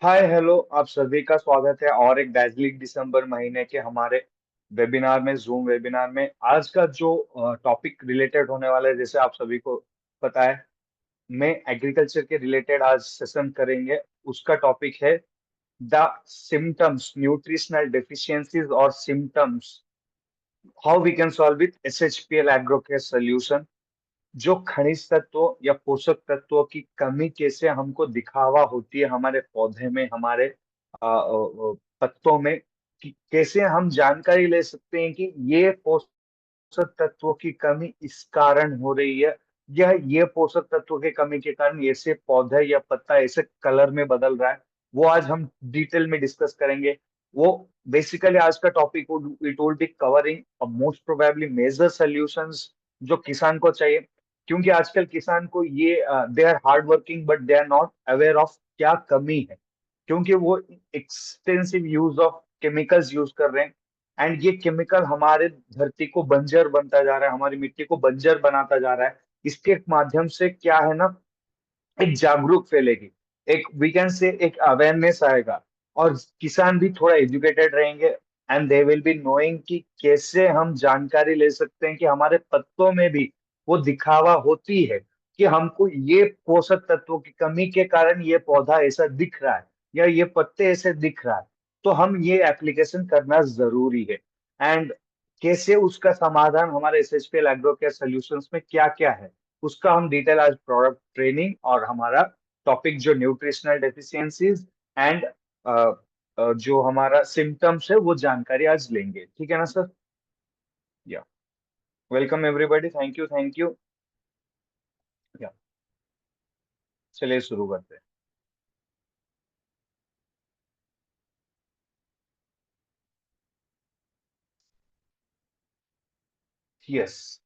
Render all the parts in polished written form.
Hi hello, आप सभी का स्वागत है और एक दार्जिलिंग दिसंबर महीने के हमारे वेबिनार में, जूम वेबिनार में। आज का जो टॉपिक रिलेटेड होने वाला है, जैसे आप सभी को पता है, मैं एग्रीकल्चर के रिलेटेड आज सेशन करेंगे। उसका टॉपिक है द सिम्टम्स, न्यूट्रिशनल डेफिशिएंसीज और symptoms, how we can solve with SHPL agro care solution. जो खनिज तत्वों या पोषक तत्वों की कमी कैसे हमको दिखावा होती है हमारे पौधे में, हमारे पत्तों में, कि कैसे हम जानकारी ले सकते हैं कि ये पोषक तत्वों की कमी इस कारण हो रही है, या ये पोषक तत्वों की कमी के कारण ऐसे पौधे या पत्ता ऐसे कलर में बदल रहा है। वो आज हम डिटेल में डिस्कस करेंगे। वो बेसिकली आज का topic it will be covering most probably major solutions जो किसान को चाहिए। क्योंकि आजकल किसान को ये they are hard working but they are not aware of क्या कमी है, क्योंकि वो extensive use of chemicals use कर रहे हैं। एंड ये केमिकल हमारे धरती को बंजर बनता जा रहा है, हमारी मिट्टी को बंजर बनाता जा रहा है। इसके माध्यम से क्या है ना, एक जागरूक फैलेगी, एक वी कैन से एक अवेयरनेस आएगा, और किसान भी थोड़ा एजुकेटेड रहेंगे। And they will be knowing कि कैसे हम जानकारी ले सकते हैं कि हमारे पत्तों में भी वो दिखावा होती है कि हमको ये पोषक तत्वों की कमी के कारण ये पौधा ऐसा दिख रहा है या ये पत्ते ऐसे दिख रहा है। तो हम ये एप्लीकेशन करना जरूरी है। एंड कैसे उसका समाधान हमारे एसएचपीएल एग्रो केयर सोल्यूशंस में क्या क्या है, उसका हम डिटेल आज प्रोडक्ट ट्रेनिंग और हमारा टॉपिक जो न्यूट्रिशनल डेफिशिएंसीज एंड जो हमारा सिम्टम्स है वो जानकारी आज लेंगे। ठीक है ना सर? या welcome everybody, thank you thank you. या चलिए शुरू करते हैं। यस।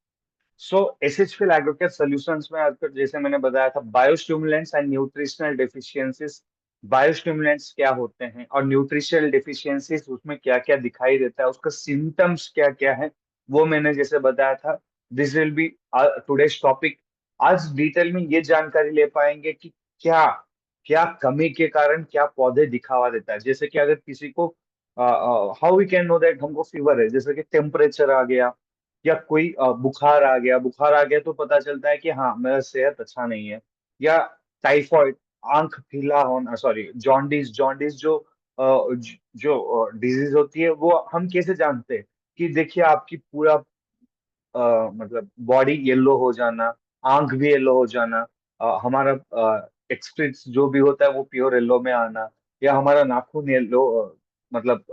सो एसएचपीएल एग्रीकेट सॉल्यूशंस में आपको जैसे मैंने बताया था, biostimulants and nutritional deficiencies. Biostimulants क्या होते हैं और न्यूट्रिशनल डेफिशिएंसीज उसमें क्या क्या दिखाई देता है, उसका सिम्टम्स क्या क्या है, वो मैंने जैसे बताया था। This will B today's topic. आज डिटेल में ये जानकारी ले पाएंगे कि क्या क्या कमी के कारण क्या पौधे दिखावा देता है। जैसे कि अगर किसी को how we can know that हमको फीवर है, जैसे कि टेम्परेचर आ गया या कोई बुखार आ गया तो पता चलता है कि हाँ मेरा सेहत अच्छा नहीं है। या टाइफॉइड, आंख पीला होना, सॉरी जॉन्डिस, जॉन्डिस जो डिजीज होती है वो हम कैसे जानते हैं? कि देखिए आपकी पूरा मतलब बॉडी येलो हो जाना, आंख भी येलो हो जाना, हमारा एक्सक्रीट्स जो भी होता है वो प्योर येलो में आना, या हमारा नाखून येलो, मतलब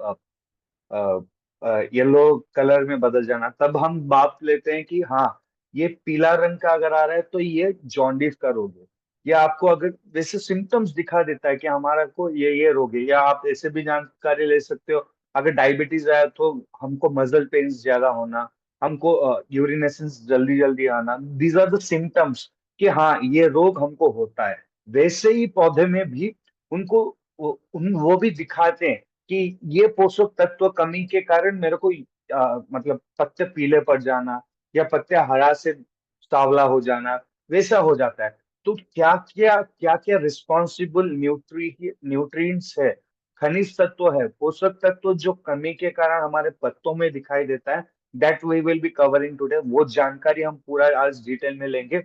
येलो कलर में बदल जाना, तब हम बात लेते हैं कि हाँ ये पीला रंग का अगर आ रहा है तो ये जॉन्डिस का रोग है। या आपको अगर वैसे सिम्टम्स दिखा देता है कि हमारा को ये रोग है। या आप ऐसे भी जानकारी ले सकते हो, अगर डायबिटीज आया तो हमको मसल पेन्स ज्यादा होना, हमको यूरिनेशंस जल्दी जल्दी आना, दीज आर द सिम्टम्स कि हाँ ये रोग हमको होता है। वैसे ही पौधे में भी उनको वो भी दिखाते हैं कि ये पोषक तत्व कमी के कारण मेरे को मतलब पत्ते पीले पड़ जाना या पत्ते हरा से सांवला हो जाना, वैसा हो जाता है। तो क्या क्या रिस्पॉन्सिबल न्यूट्रिएंट्स है, खनिज तत्व है, पोषक तत्व जो कमी के कारण हमारे पत्तों में दिखाई देता है, that we will be covering today. वो जानकारी हम पूरा आज डिटेल में लेंगे।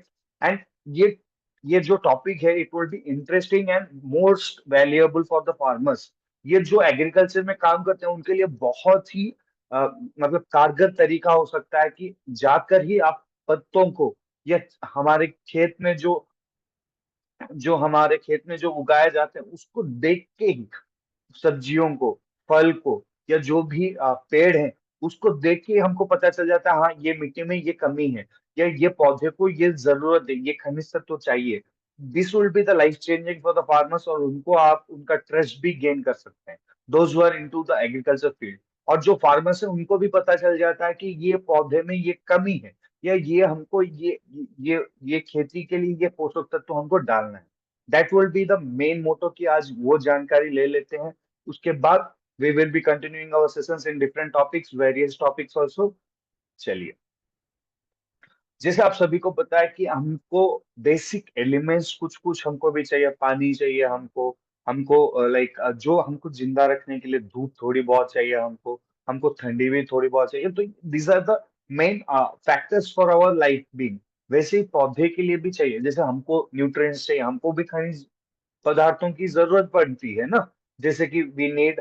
एंड ये ये जो टॉपिक है it will be interesting and most valuable for the farmers. ये जो एग्रीकल्चर में काम करते हैं उनके लिए बहुत ही मतलब कारगर तरीका हो सकता है कि जाकर ही आप पत्तों को, या हमारे खेत में जो उगाए जाते हैं उसको देख के ही, सब्जियों को, फल को, या जो भी पेड़ है उसको देख के हमको पता चल जाता है हाँ ये मिट्टी में ये कमी है, या ये पौधे को ये जरूरत है, ये खनिज तत्व तो चाहिए। This will be the life changing for the farmers, और उनको आप उनका ट्रस्ट भी गेन कर सकते हैं, those who are into the agriculture field. और जो फार्मर्स है उनको भी पता चल जाता है कि ये पौधे में ये कमी है, या ये हमको ये खेती के लिए ये पोषक तत्व हमको डालना है। That will be the main motto कि आज वो जानकारी ले लेते हैं। उसके बाद we will be continuing our sessions in different topics, various topics also। चलिए, जैसे आप सभी को पता है कि हमको बेसिक एलिमेंट्स कुछ कुछ हमको भी चाहिए, पानी चाहिए हमको, हमको लाइक जो हमको जिंदा रखने के लिए धूप थोड़ी बहुत चाहिए, हमको हमको ठंडी भी थोड़ी बहुत चाहिए। तो these are the main factors for our life being. वैसे ही पौधे के लिए भी चाहिए, जैसे हमको न्यूट्रिएंट्स चाहिए, हमको भी खनिज पदार्थों की जरूरत पड़ती है ना। जैसे कि वी नीड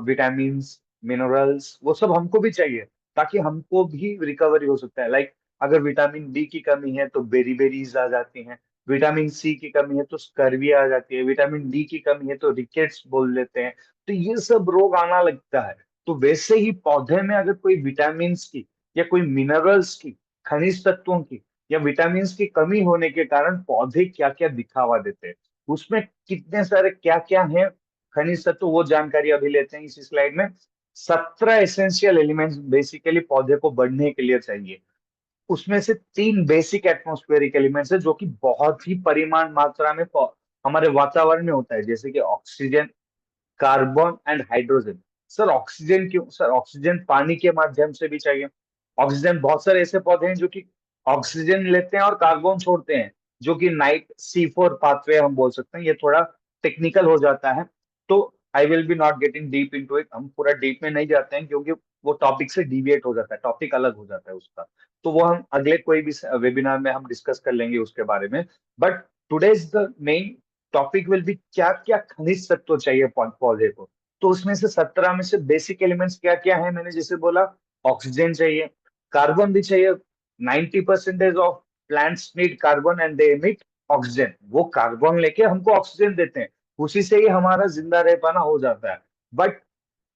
विटामिन, मिनरल्स, वो सब हमको भी चाहिए ताकि हमको भी रिकवरी हो सकता है। लाइक अगर विटामिन डी की कमी है तो बेरीबेरीज आ जाती हैं, विटामिन सी की कमी है तो स्कर्वी आ जाती है, विटामिन डी की कमी है तो रिकेट्स बोल लेते हैं। तो ये सब रोग आना लगता है। तो वैसे ही पौधे में अगर कोई विटामिन की या कोई मिनरल्स की, खनिज तत्वों की या विटामिन की कमी होने के कारण पौधे क्या क्या दिखावा देते हैं, उसमें कितने सारे क्या क्या है खनिज तत्व, वो जानकारी अभी लेते हैं इसी स्लाइड में। 17 एसेंशियल एलिमेंट्स बेसिकली पौधे को बढ़ने के लिए चाहिए। उसमें से 3 बेसिक एटमॉस्फेरिक एलिमेंट्स है जो कि बहुत ही परिमाण मात्रा में हमारे वातावरण में होता है, जैसे कि oxygen, carbon and hydrogen. Sir oxygen क्यों? सर ऑक्सीजन पानी के माध्यम से भी चाहिए। ऑक्सीजन, बहुत सारे ऐसे पौधे हैं जो कि ऑक्सीजन लेते हैं और कार्बन छोड़ते हैं, जो कि नाइट C4 पाथवे हम बोल सकते हैं। ये थोड़ा टेक्निकल हो जाता है, तो आई will B not getting deep into it. हम पूरा डीप में नहीं जाते हैं क्योंकि वो टॉपिक से डिविएट हो जाता है, टॉपिक अलग हो जाता है उसका। तो वो हम अगले कोई भी वेबिनार में हम डिस्कस कर लेंगे उसके बारे में। But today's the main topic will be क्या क्या खनिज तत्व चाहिए पौधे को। तो उसमें से 17 में से बेसिक एलिमेंट्स क्या क्या है, मैंने जैसे बोला, ऑक्सीजन चाहिए, कार्बन भी चाहिए। 90% of plants need carbon and they emit oxygen. वो कार्बन लेके हमको ऑक्सीजन देते हैं, उसी से ही हमारा जिंदा रह पाना हो जाता है। But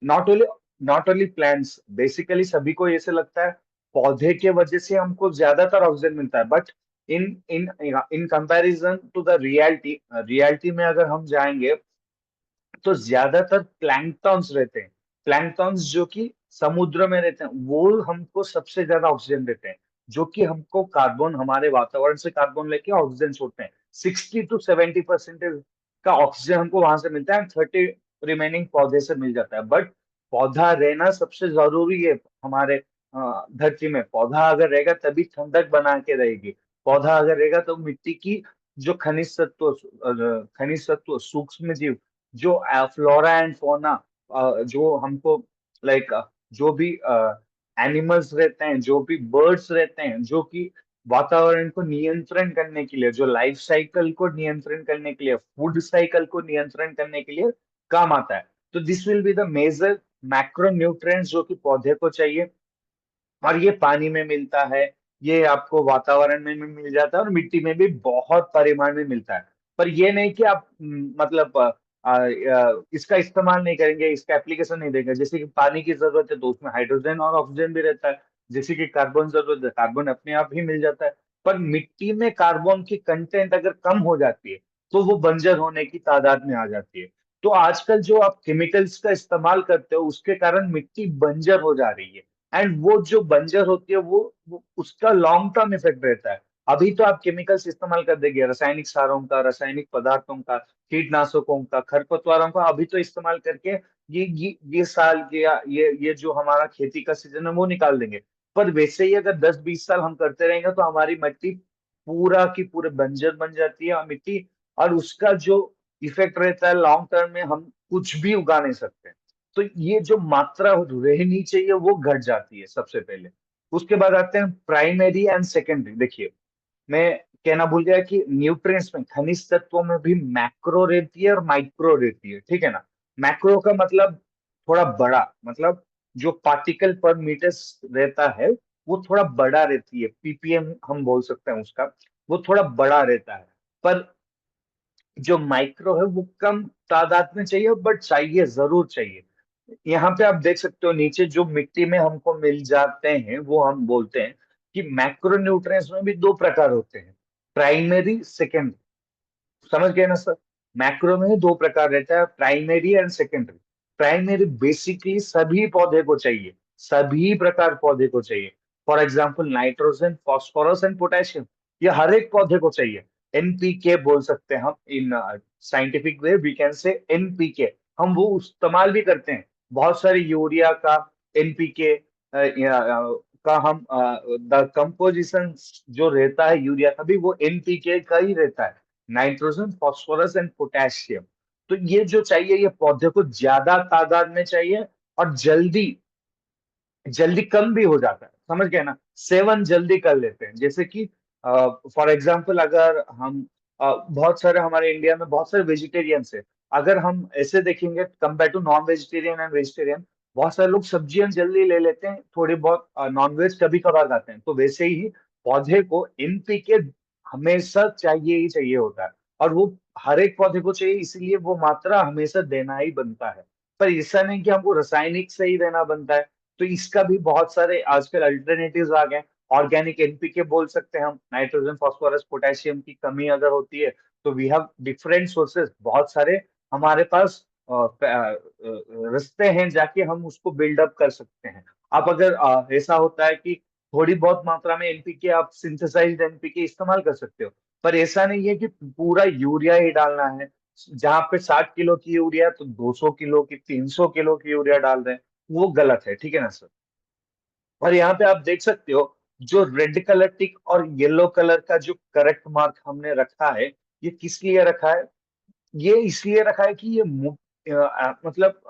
not only not only plants, basically सभी को ऐसे लगता है पौधे के वजह से हमको ज्यादातर ऑक्सीजन मिलता है। But in in in comparison to the reality, reality में अगर हम जाएंगे तो ज्यादातर प्लैंक्टन्स रहते हैं। प्लैंक्टन्स जो कि समुद्र में रहते हैं, वो हमको सबसे ज्यादा ऑक्सीजन देते हैं, जो कि हमको कार्बन, हमारे वातावरण से कार्बन लेके ऑक्सीजन छोड़ते हैं। 60 to 70% का ऑक्सीजन हमको वहां से मिलता है, 30 रिमेनिंग पौधे से मिल जाता है। बट पौधा रहना सबसे जरूरी है हमारे धरती में। पौधा अगर रहेगा तभी ठंडक बना के रहेगी। पौधा अगर रहेगा तो मिट्टी की जो खनिज तत्व, सूक्ष्म जीव, जो फ्लोरा एंड फोना, जो हमको लाइक जो भी एनिमल्स रहते हैं, जो भी बर्ड्स रहते हैं, जो कि वातावरण को नियंत्रण करने के लिए, जो लाइफ साइकिल को नियंत्रण करने के लिए, फूड साइकिल को नियंत्रण करने के लिए काम आता है। तो this will be the major macro nutrients जो कि पौधे को चाहिए। और ये पानी में मिलता है, ये आपको वातावरण में भी मिल जाता है और मिट्टी में भी बहुत परिमाण में मिलता है। पर ये नहीं कि आप मतलब इसका इस्तेमाल नहीं करेंगे, इसका एप्लीकेशन नहीं देंगे। जैसे कि पानी की जरूरत है तो उसमें हाइड्रोजन और ऑक्सीजन भी रहता है। जैसे कि कार्बन जरूरत है, कार्बन अपने आप ही मिल जाता है। पर मिट्टी में कार्बन की कंटेंट अगर कम हो जाती है तो वो बंजर होने की तादाद में आ जाती है। तो आजकल जो आप केमिकल्स का इस्तेमाल करते हो उसके कारण मिट्टी बंजर हो जा रही है। एंड वो जो बंजर होती है वो उसका लॉन्ग टर्म इफेक्ट रहता है। अभी तो आप केमिकल्स इस्तेमाल कर देंगे, रासायनिक सारों का, रासायनिक पदार्थों का, कीटनाशकों का, खरपतवारों का, अभी तो इस्तेमाल करके ये साल के या ये जो हमारा खेती का सीजन है वो निकाल देंगे। पर वैसे ही अगर 10-20 साल हम करते रहेंगे तो हमारी मिट्टी पूरा की पूरे बंजर बन जाती है, और मिट्टी, और उसका जो इफेक्ट रहता है लॉन्ग टर्म में, हम कुछ भी उगा नहीं सकते। तो ये जो मात्रा रहनी चाहिए वो घट जाती है सबसे पहले। उसके बाद आते हैं प्राइमरी एंड सेकेंडरी। देखिए, मैं कहना भूल गया कि न्यूट्रिएंट्स में, खनिज तत्वों में भी मैक्रो रहती है और माइक्रो रहती है, ठीक है ना। मैक्रो का मतलब थोड़ा बड़ा, मतलब जो पार्टिकल पर मीटर रहता है वो थोड़ा बड़ा रहती है, ppm हम बोल सकते हैं उसका, वो थोड़ा बड़ा रहता है। पर जो माइक्रो है वो कम तादाद में चाहिए, बट चाहिए, जरूर चाहिए। यहाँ पे आप देख सकते हो नीचे जो मिट्टी में हमको मिल जाते हैं वो हम बोलते हैं कि मैक्रो न्यूट्रिएंट्स में भी 2 प्रकार होते हैं, प्राइमरी, सेकेंडरी। समझ गए ना सर? मैक्रो में 2 प्रकार रहता है, primary and secondary. Primary basically सभी पौधे को चाहिए, सभी प्रकार पौधे को चाहिए। For example nitrogen, phosphorus and potassium, ये हर एक पौधे को चाहिए। एनपीके बोल सकते हैं हम, in scientific way we can say NPK. हम वो इस्तेमाल भी करते हैं बहुत सारे यूरिया का, एनपीके का। हम द कंपोजिशन जो रहता है यूरिया का भी वो एनपीके का ही रहता है, नाइट्रोजन, फॉस्फोरस एंड पोटेशियम। तो ये जो चाहिए ये पौधे को ज्यादा तादाद में चाहिए, और जल्दी जल्दी कम भी हो जाता है, समझ गए ना, सेवन जल्दी कर लेते हैं। जैसे कि फॉर एग्जाम्पल अगर हम बहुत सारे हमारे इंडिया में बहुत सारे वेजिटेरियंस है, अगर हम ऐसे देखेंगे compare to non vegetarian and vegetarian, बहुत सारे लोग सब्जियां जल्दी ले लेते हैं, थोड़ी बहुत नॉन वेज कभी कभार खाते हैं। तो वैसे ही पौधे को एनपीके हमेशा चाहिए ही चाहिए होता है, और वो हर एक पौधे को चाहिए, इसीलिए वो मात्रा हमेशा देना ही बनता है। पर ऐसा नहीं कि हमको रासायनिक से ही देना बनता है, तो इसका भी बहुत सारे आजकल अल्टरनेटिव्स आ गए। ऑर्गेनिक एनपीके बोल सकते हैं हम, नाइट्रोजन फास्फोरस पोटेशियम की कमी अगर होती है तो वी हैव डिफरेंट सोर्सेस, बहुत सारे हमारे पास रास्ते हैं जाके हम उसको बिल्डअप कर सकते हैं। आप अगर ऐसा होता है कि थोड़ी बहुत मात्रा में एनपीके, आप सिंथेसाइज्ड एनपीके इस्तेमाल कर सकते हो, पर ऐसा नहीं है कि पूरा यूरिया ही डालना है। जहाँ पे 60 किलो की यूरिया तो 200 किलो की, 300 किलो की यूरिया डाल रहे हैं, वो गलत है, ठीक है ना सर। और यहाँ पे आप देख सकते हो जो रेड कलर टिक और येलो कलर का जो करेक्ट मार्क हमने रखा है, ये किस लिए रखा है? ये इसलिए रखा है कि ये मतलब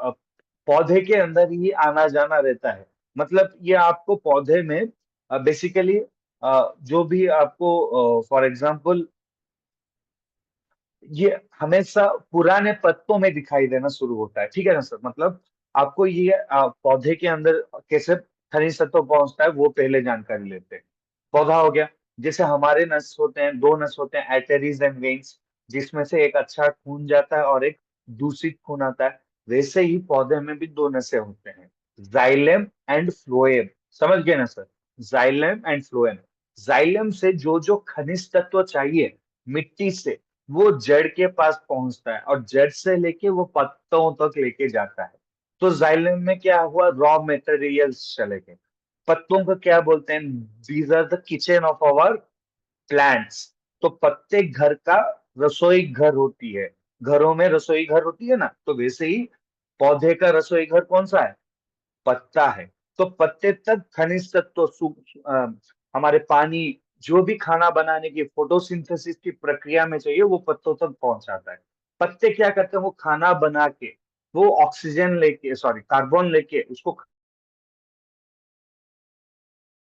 पौधे के अंदर ही आना जाना रहता है। मतलब ये आपको पौधे में बेसिकली जो भी आपको फॉर एग्जांपल ये हमेशा पुराने पत्तों में दिखाई देना शुरू होता है, ठीक है ना सर। मतलब आपको ये पौधे के अंदर कैसे खनिज तत्व पहुंचता है वो पहले जानकारी लेते हैं। पौधा हो गया, जैसे हमारे नस होते हैं, दो नस होते हैं, आर्टरीज एंड वेन्स, जिसमें से एक अच्छा खून जाता है और एक दूषित खून आता है। वैसे ही पौधे में भी दो नसें होते हैं, जाइलम एंड फ्लोएम। समझ गए ना sir, xylem and phloem. Xylem से जो जो खनिज तत्व चाहिए मिट्टी से, वो जड़ के पास पहुंचता है, और जड़ से लेके वो पत्तों तक लेके जाता है। तो जाइलम में क्या हुआ, रॉ मटेरियल्स चले गए। पत्तों को क्या बोलते हैं, these are the kitchen of our plants. तो पत्ते घर का रसोई घर होती है, घरों में रसोई घर होती है ना, तो वैसे ही पौधे का रसोई घर कौन सा है, पत्ता है। तो पत्ते तक खनिज तत्व हमारे पानी, जो भी खाना बनाने की फोटोसिंथेसिस की प्रक्रिया में चाहिए वो पत्तों तक पहुंचाता है। पत्ते क्या करते हैं, वो खाना बना के, वो ऑक्सीजन लेके, सॉरी कार्बन लेके, उसको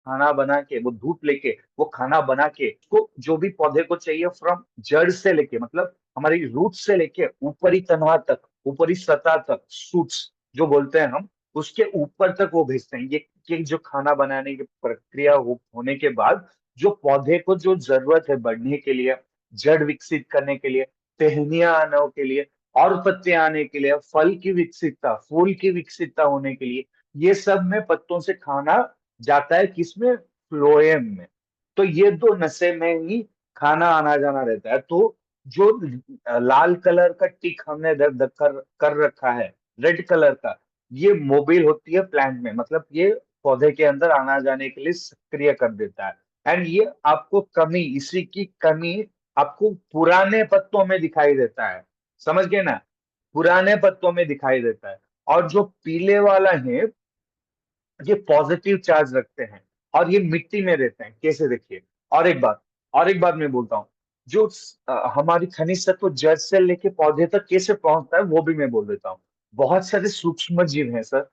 खाना बना के, वो धूप लेके, वो खाना बना के उसको जो भी पौधे को चाहिए फ्रॉम जड़ से लेके, मतलब हमारी रूट से लेके ऊपरी तनवा तक, ऊपरी सतह तक, सूट्स जो बोलते हैं हम, उसके ऊपर तक वो भेजते हैं। ये जो खाना बनाने की प्रक्रिया होने के बाद जो पौधे को जो जरूरत है बढ़ने के लिए, जड़ विकसित करने के लिए, टहनियां आने के लिए, और पत्ते आने के लिए, फल की विकसितता, फूल की विकसितता होने के लिए, ये सब में पत्तों से खाना जाता है, किसमें, फ्लोएम में। तो ये दो नशे में ही खाना आना जाना रहता है। तो जो लाल कलर का टिक हमने कर रखा है, रेड कलर का, ये मोबिल होती है प्लांट में, मतलब ये पौधे के अंदर आना जाने के लिए सक्रिय कर देता है। एंड ये आपको कमी, इसी की कमी आपको पुराने पत्तों में दिखाई देता है, समझ गए ना, पुराने पत्तों में दिखाई देता है। और जो पीले वाला है, ये पॉजिटिव चार्ज रखते हैं, और ये मिट्टी में रहते हैं, कैसे देखिए। और एक बात मैं बोलता हूँ, जो हमारी खनिज तत्व जड़ से लेके पौधे तक कैसे पहुंचता है वो भी मैं बोल देता हूँ। बहुत सारे सूक्ष्म जीव हैं सर,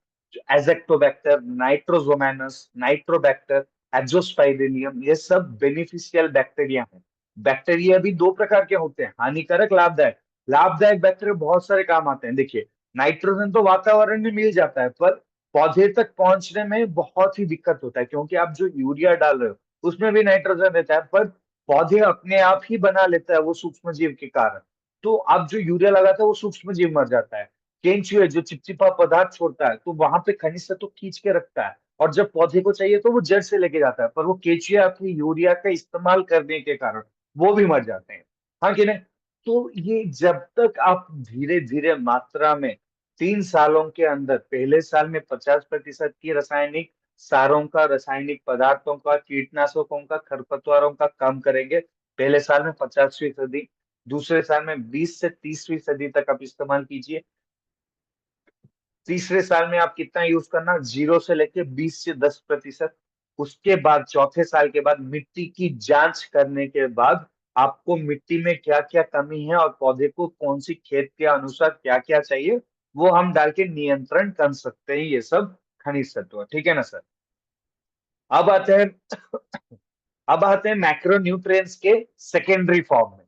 एजेक्टोबैक्टर, नाइट्रोजोमैनस, नाइट्रोबैक्टर, एजोस्पाइरिलियम, ये सब बेनिफिशियल बैक्टीरिया हैं। बैक्टीरिया भी दो प्रकार के होते हैं, हानिकारक, लाभदायक। लाभदायक बैक्टीरिया बहुत सारे काम आते हैं, देखिए नाइट्रोजन तो वातावरण में मिल जाता है, पर पौधे तक पहुंचने में बहुत ही दिक्कत होता है, क्योंकि आप जो यूरिया डाल रहे हो उसमें भी नाइट्रोजन रहता है, पर पौधे अपने आप ही बना लेता है वो सूक्ष्म जीव के कारण। तो आप जो यूरिया लगाते हैं वो सूक्ष्म जीव मर जाता है। केंचुए जो चिपचिपा पदार्थ छोड़ता है, तो वहां पे खनिज तत्व खींच के रखता है, और जब पौधे को चाहिए तो वो जड़ से लेके जाता है, पर वो केंचुए अपनी यूरिया का इस्तेमाल करने के कारण वो भी मर जाते हैं। हाँ कि नहीं? तो ये जब तक आप धीरे धीरे मात्रा में 3 सालों के अंदर, पहले साल में 50% की रासायनिक सारों का, रासायनिक पदार्थों का, कीटनाशकों का, खरपतवारों का कम करेंगे, पहले साल में 50वीं सदी, दूसरे साल में 20 से 30वीं सदी तक आप इस्तेमाल कीजिए, तीसरे साल में आप कितना यूज करना, 0 से लेके 20 से 10%। उसके बाद चौथे साल के बाद मिट्टी की जांच करने के बाद आपको मिट्टी में क्या क्या कमी है और पौधे को कौन सी खेत के अनुसार क्या क्या चाहिए, वो हम डाल के नियंत्रण कर सकते हैं ये सब खनिज तत्व। ठीक है ना सर। अब आते हैं अब आते हैं मैक्रो न्यूट्रिएंट्स के सेकेंडरी फॉर्म में।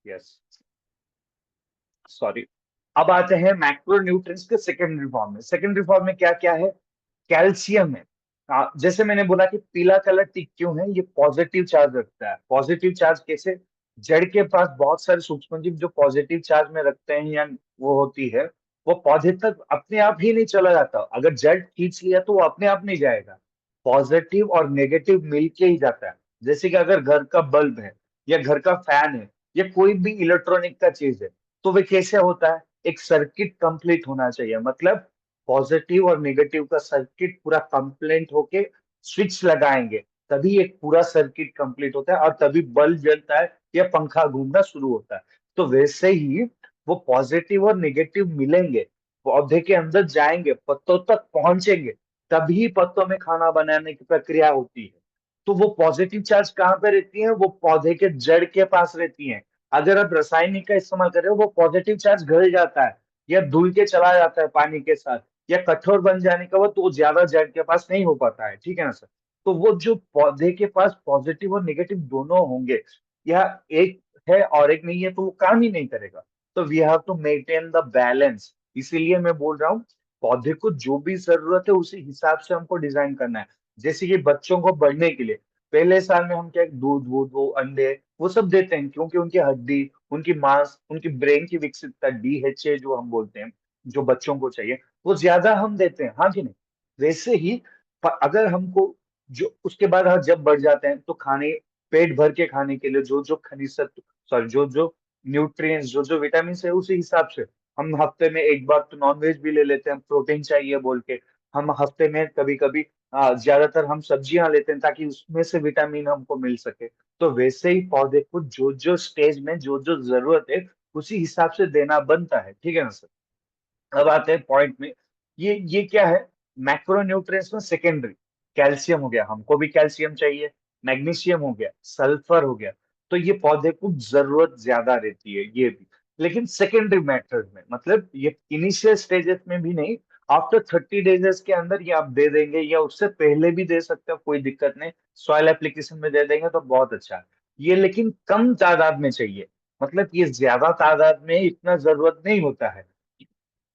Yes, sorry. अब आते हैं मैक्रो न्यूट्रिएंट्स के सेकेंडरी फॉर्म में। सेकेंडरी फॉर्म में क्या क्या है? कैल्शियम है। जैसे मैंने बोला कि पीला कलर टिक क्यों है, ये पॉजिटिव चार्ज रखता है। पॉजिटिव चार्ज कैसे? जड़ के पास बहुत सारे सूक्ष्मजीव जो पॉजिटिव चार्ज में रखते हैं या वो होती है, वो पौधे तक अपने आप ही नहीं चला जाता। अगर जड़ खींच लिया तो वो अपने आप नहीं जाएगा, पॉजिटिव और नेगेटिव मिलके ही जाता है। जैसे कि अगर घर का बल्ब है या घर का फैन है या कोई भी इलेक्ट्रॉनिक का चीज है, तो वे कैसे होता है? एक सर्किट कंप्लीट होना चाहिए, मतलब पॉजिटिव और नेगेटिव का सर्किट पूरा कंप्लीट होके स्विच लगाएंगे, तभी एक पूरा सर्किट कंप्लीट होता है और तभी बल्ब जलता है या पंखा घूमना शुरू होता है। तो वैसे ही वो पॉजिटिव और नेगेटिव मिलेंगे, पौधे के अंदर जाएंगे, पत्तों तक पहुंचेंगे, तभी पत्तों में खाना बनाने की प्रक्रिया होती है। तो वो पॉजिटिव चार्ज कहाँ पे रहती है? वो पौधे के जड़ के पास रहती है। अगर आप रासायनिक का इस्तेमाल कर रहे हो, वो पॉजिटिव चार्ज घट जाता है या धुल के चला जाता है पानी के साथ, या कठोर बन जाने का वो तो ज्यादा जड़ के पास नहीं हो पाता है। ठीक है ना सर। तो वो जो पौधे के पास पॉजिटिव और नेगेटिव दोनों होंगे, या एक है और एक नहीं है, तो वो काम ही नहीं करेगा। तो we have to maintain the balance. इसीलिए मैं बोल रहा हूँ, पौधे को जो भी जरूरत है उसी हिसाब से हमको डिजाइन करना है। जैसे कि बच्चों को बढ़ने के लिए पहले साल में हम क्या, दूध वूध वो अंडे वो सब देते हैं, क्योंकि उनकी हड्डी, उनकी मांस, उनकी ब्रेन की विकसितता, DHA जो हम बोलते हैं, जो बच्चों को चाहिए, वो ज्यादा हम देते हैं, हाँ कि नहीं? वैसे ही अगर हमको जो उसके बाद हम जब बढ़ जाते हैं तो खाने, पेट भर के खाने के लिए जो जो खनिज तत्व, सॉरी, जो जो न्यूट्रिएंट्स, जो जो विटामिन है, उसी हिसाब से हम हफ्ते में एक बार तो नॉनवेज भी ले लेते हैं, प्रोटीन चाहिए बोल के। हम हफ्ते में कभी कभी ज्यादातर हम सब्जियां लेते हैं ताकि उसमें से विटामिन हमको मिल सके। तो वैसे ही पौधे को जो जो स्टेज में जो जो जरूरत है उसी हिसाब से देना बनता है। ठीक है ना सर। अब आते हैं पॉइंट में। ये क्या है? मैक्रो न्यूट्रिएंट्स में सेकेंडरी कैल्शियम हो गया, हमको भी कैल्शियम चाहिए। मैग्नीशियम हो गया, सल्फर हो गया। तो ये पौधे को जरूरत ज्यादा रहती है ये भी, लेकिन सेकेंडरी मैटर्स में, मतलब ये इनिशियल स्टेजेस में भी नहीं। आफ्टर 30 डेज के अंदर ये आप दे देंगे, या उससे पहले भी दे सकते हो, कोई दिक्कत नहीं। सॉइल एप्लीकेशन में दे देंगे तो बहुत अच्छा है। ये लेकिन कम तादाद में चाहिए, मतलब ये ज्यादा तादाद में इतना जरूरत नहीं होता है।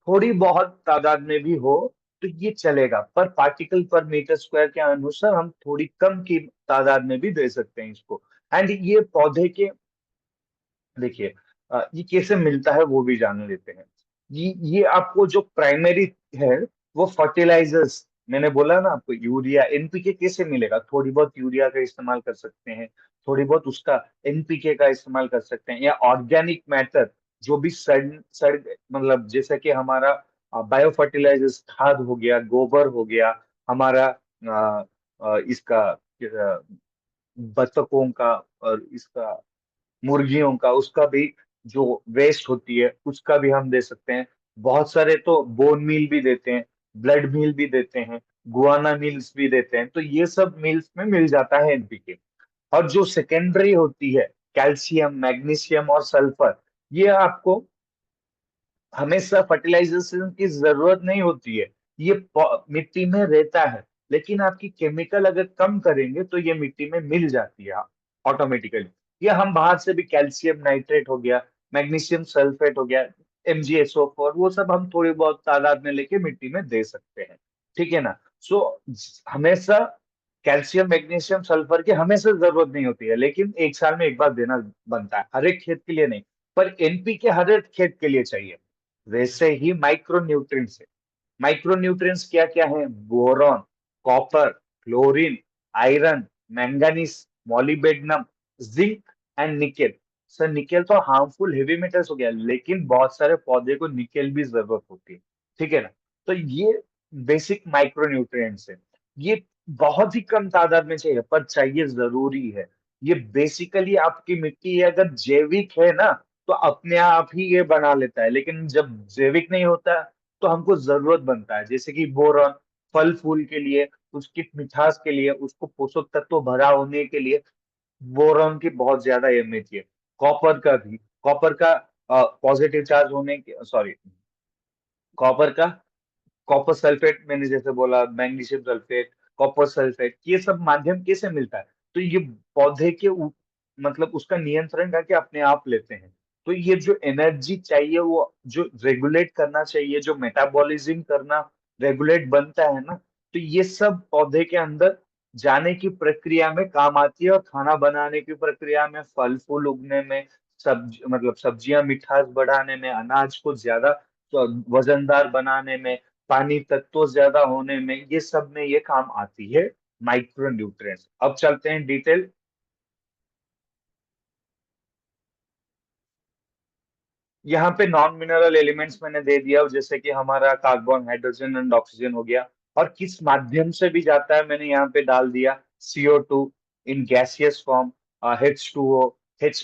थोड़ी बहुत तादाद में भी हो तो ये चलेगा, पर पार्टिकल पर मीटर स्क्वायर के अनुसार हम थोड़ी कम की तादाद में भी दे सकते हैं इसको। एंड ये पौधे के, देखिए, ये कैसे मिलता है वो भी जान लेते हैं। ये आपको जो प्राइमरी है, वो फर्टिलाइजर्स, मैंने बोला ना आपको, यूरिया NPK कैसे मिलेगा? थोड़ी बहुत यूरिया का इस्तेमाल कर सकते हैं, थोड़ी बहुत उसका NPK का इस्तेमाल कर सकते हैं, या ऑर्गेनिक मैटर जो भी सड़ मतलब जैसे कि हमारा बायो फर्टिलाइजर्स, खाद हो गया, गोबर हो गया, हमारा इसका बतखों का और इसका मुर्गियों का, उसका भी जो वेस्ट होती है उसका भी हम दे सकते हैं। बहुत सारे तो बोन मील भी देते हैं, ब्लड मील भी देते हैं, गुआना मील्स भी देते हैं। तो ये सब मील्स में मिल जाता है NPK। और जो सेकेंडरी होती है, कैल्शियम, मैग्नीशियम और सल्फर, ये आपको हमेशा फर्टिलाइजेशन की जरूरत नहीं होती है। ये मिट्टी में रहता है, लेकिन आपकी केमिकल अगर कम करेंगे तो ये मिट्टी में मिल जाती है ऑटोमेटिकली। ये हम बाहर से भी, कैल्शियम नाइट्रेट हो गया, मैग्नीशियम सल्फेट हो गया, MgSO4, वो सब हम थोड़ी बहुत तादाद में लेके मिट्टी में दे सकते हैं। ठीक है ना। सो हमेशा कैल्शियम, मैग्नीशियम, सल्फर की हमेशा जरूरत नहीं होती है, लेकिन एक साल में एक बार देना बनता है, हर एक खेत के लिए नहीं। पर NPK हर एक खेत के लिए चाहिए। वैसे ही माइक्रो न्यूट्रिएंट्स है। माइक्रो न्यूट्रिएंट्स क्या क्या है? Boron, copper, chlorine, iron, manganese, molybdenum, zinc and nickel. Sir nickel तो हार्मफुल हेवी मेटल्स हो गया, लेकिन बहुत सारे पौधे को निकेल भी जरूरत होती है। ठीक है ना। तो ये बेसिक माइक्रो न्यूट्रिएंट्स है। ये बहुत ही कम तादाद में चाहिए, पर चाहिए जरूरी है। ये बेसिकली आपकी मिट्टी अगर जैविक है ना, तो अपने आप ही ये बना लेता है, लेकिन जब जैविक नहीं होता तो हमको जरूरत बनता है। जैसे कि बोरॉन, फल फूल के लिए, उसकी मिठास के लिए, उसको पोषक तत्व भरा होने के लिए बोरॉन की बहुत ज्यादा अहमियत है। कॉपर का भी, कॉपर का पॉजिटिव चार्ज होने के, सॉरी, कॉपर का, कॉपर सल्फेट मैंने जैसे बोला, मैग्नीशियम सल्फेट, कॉपर सल्फेट, ये सब माध्यम कैसे मिलता है? तो ये पौधे के मतलब उसका नियंत्रण करके अपने आप लेते हैं। तो ये जो एनर्जी चाहिए, वो जो रेगुलेट करना चाहिए, जो मेटाबॉलिज्म करना रेगुलेट बनता है ना, तो ये सब पौधे के अंदर जाने की प्रक्रिया में काम आती है, और खाना बनाने की प्रक्रिया में, फल फूल उगने में, मतलब सब्जियां मिठास बढ़ाने में, अनाज को ज्यादा तो वजनदार बनाने में, पानी तत्व ज्यादा होने में, ये सब में ये काम आती है माइक्रो न्यूट्रिएंट्स। अब चलते हैं डिटेल। यहाँ पे नॉन मिनरल एलिमेंट्स मैंने दे दिया, जैसे कि हमारा कार्बन, हाइड्रोजन एंड ऑक्सीजन हो गया। और किस माध्यम से भी जाता है मैंने यहाँ पे डाल दिया, CO2 in gaseous form, H2O, H+,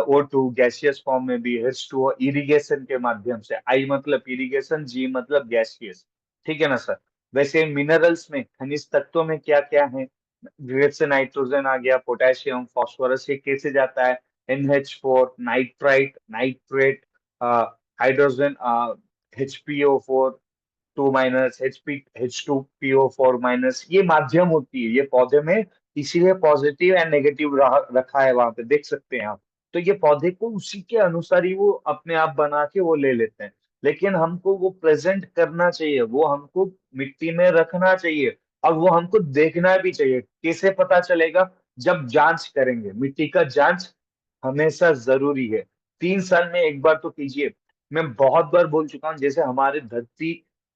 O2 gaseous form में भी, H2O इरिगेशन के माध्यम से, I मतलब इरिगेशन, G मतलब गैसियस। ठीक है ना सर? वैसे मिनरल्स में, खनिज तत्वों में क्या क्या है? जैसे नाइट्रोजन आ गया, पोटेशियम, फास्फोरस, ये कैसे जाता है? NH4, nitrite, nitrate, hydrogen, HPO4 2 minus, H2PO4 minus, ये माध्यम होती है ये पौधे में। इसीलिए पॉजिटिव एंड नेगेटिव रखा है वहां पे, देख सकते हैं आप। तो ये पौधे को उसी के अनुसार ही वो अपने आप बना के वो ले लेते हैं। लेकिन हमको वो प्रेजेंट करना चाहिए, वो हमको मिट्टी में रखना चाहिए, और वो हमको देखना भी चाहिए। कैसे पता चलेगा? जब जांच करेंगे, मिट्टी का जांच हमेशा जरूरी है। 3 साल में एक बार तो कीजिए। मैं बहुत बार बोल चुका हूँ, जैसे हमारे धरती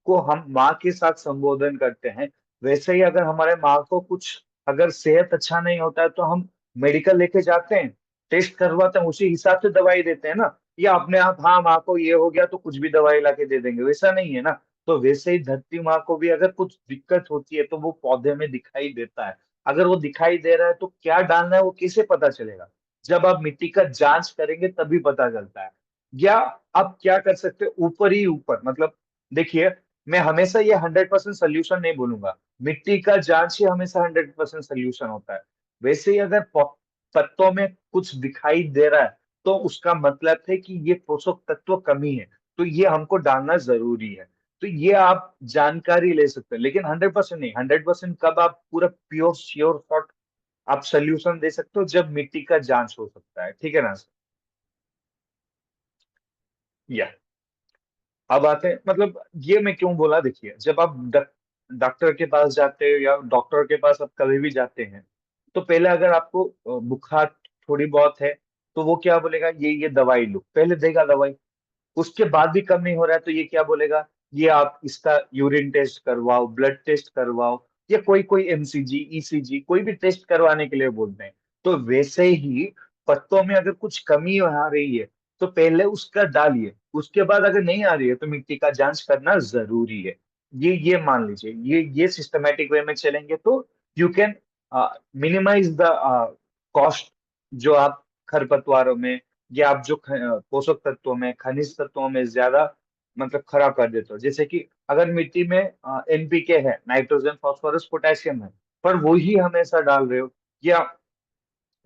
को हम माँ के साथ संबोधन करते हैं, वैसे ही अगर हमारे माँ को कुछ, अगर सेहत अच्छा नहीं होता है, तो हम मेडिकल लेके जाते हैं, टेस्ट करवाते हैं, उसी हिसाब से दवाई देते हैं ना। या अपने आप, हाँ माँ को ये हो गया तो कुछ भी दवाई ला के दे देंगे, वैसा नहीं है ना। तो वैसे ही धरती माँ को भी अगर कुछ दिक्कत होती है, तो वो पौधे में दिखाई देता है। अगर वो दिखाई दे रहा है, तो क्या डालना है वो कैसे पता चलेगा? जब आप मिट्टी का जांच करेंगे तभी पता चलता है। या आप क्या कर सकते हैं, ऊपर ही ऊपर, मतलब देखिए, मैं हमेशा ये 100% सोल्यूशन नहीं बोलूंगा। मिट्टी का जांच ही हमेशा 100% सोल्यूशन होता है। वैसे ही अगर पत्तों में कुछ दिखाई दे रहा है, तो उसका मतलब है कि ये पोषक तत्व कमी है, तो ये हमको डालना जरूरी है। तो ये आप जानकारी ले सकते हैं, लेकिन 100% नहीं। 100% कब आप पूरा प्योर श्योर शॉट आप सोल्यूशन दे सकते हो? जब मिट्टी का जांच हो सकता है। ठीक है ना? या अब आते हैं, मतलब ये मैं क्यों बोला, देखिए, जब आप डॉक्टर के पास जाते हो, या डॉक्टर के पास आप कभी भी जाते हैं, तो पहले अगर आपको बुखार थोड़ी बहुत है, तो वो क्या बोलेगा, ये दवाई लो, पहले देगा दवाई। उसके बाद भी कम नहीं हो रहा है, तो ये क्या बोलेगा, ये आप इसका यूरिन टेस्ट करवाओ, ब्लड टेस्ट करवाओ, या कोई कोई MCG, ECG, कोई भी टेस्ट करवाने के लिए बोलते हैं। तो वैसे ही पत्तों में अगर कुछ कमी आ रही है, तो पहले उसका डालिए, उसके बाद अगर नहीं आ रही है, तो मिट्टी का जांच करना जरूरी है। ये मान लीजिए, ये सिस्टमेटिक वे में चलेंगे, तो you can minimize the cost, जो आप खरपतवारों में, या आप जो पोषक तत्वों में, खनिज तत्वों में ज्यादा मतलब खराब कर देते हो। जैसे कि अगर मिट्टी में NPK है, नाइट्रोजन, फास्फोरस, पोटेशियम है, पर वो ही हमेशा डाल रहे हो, या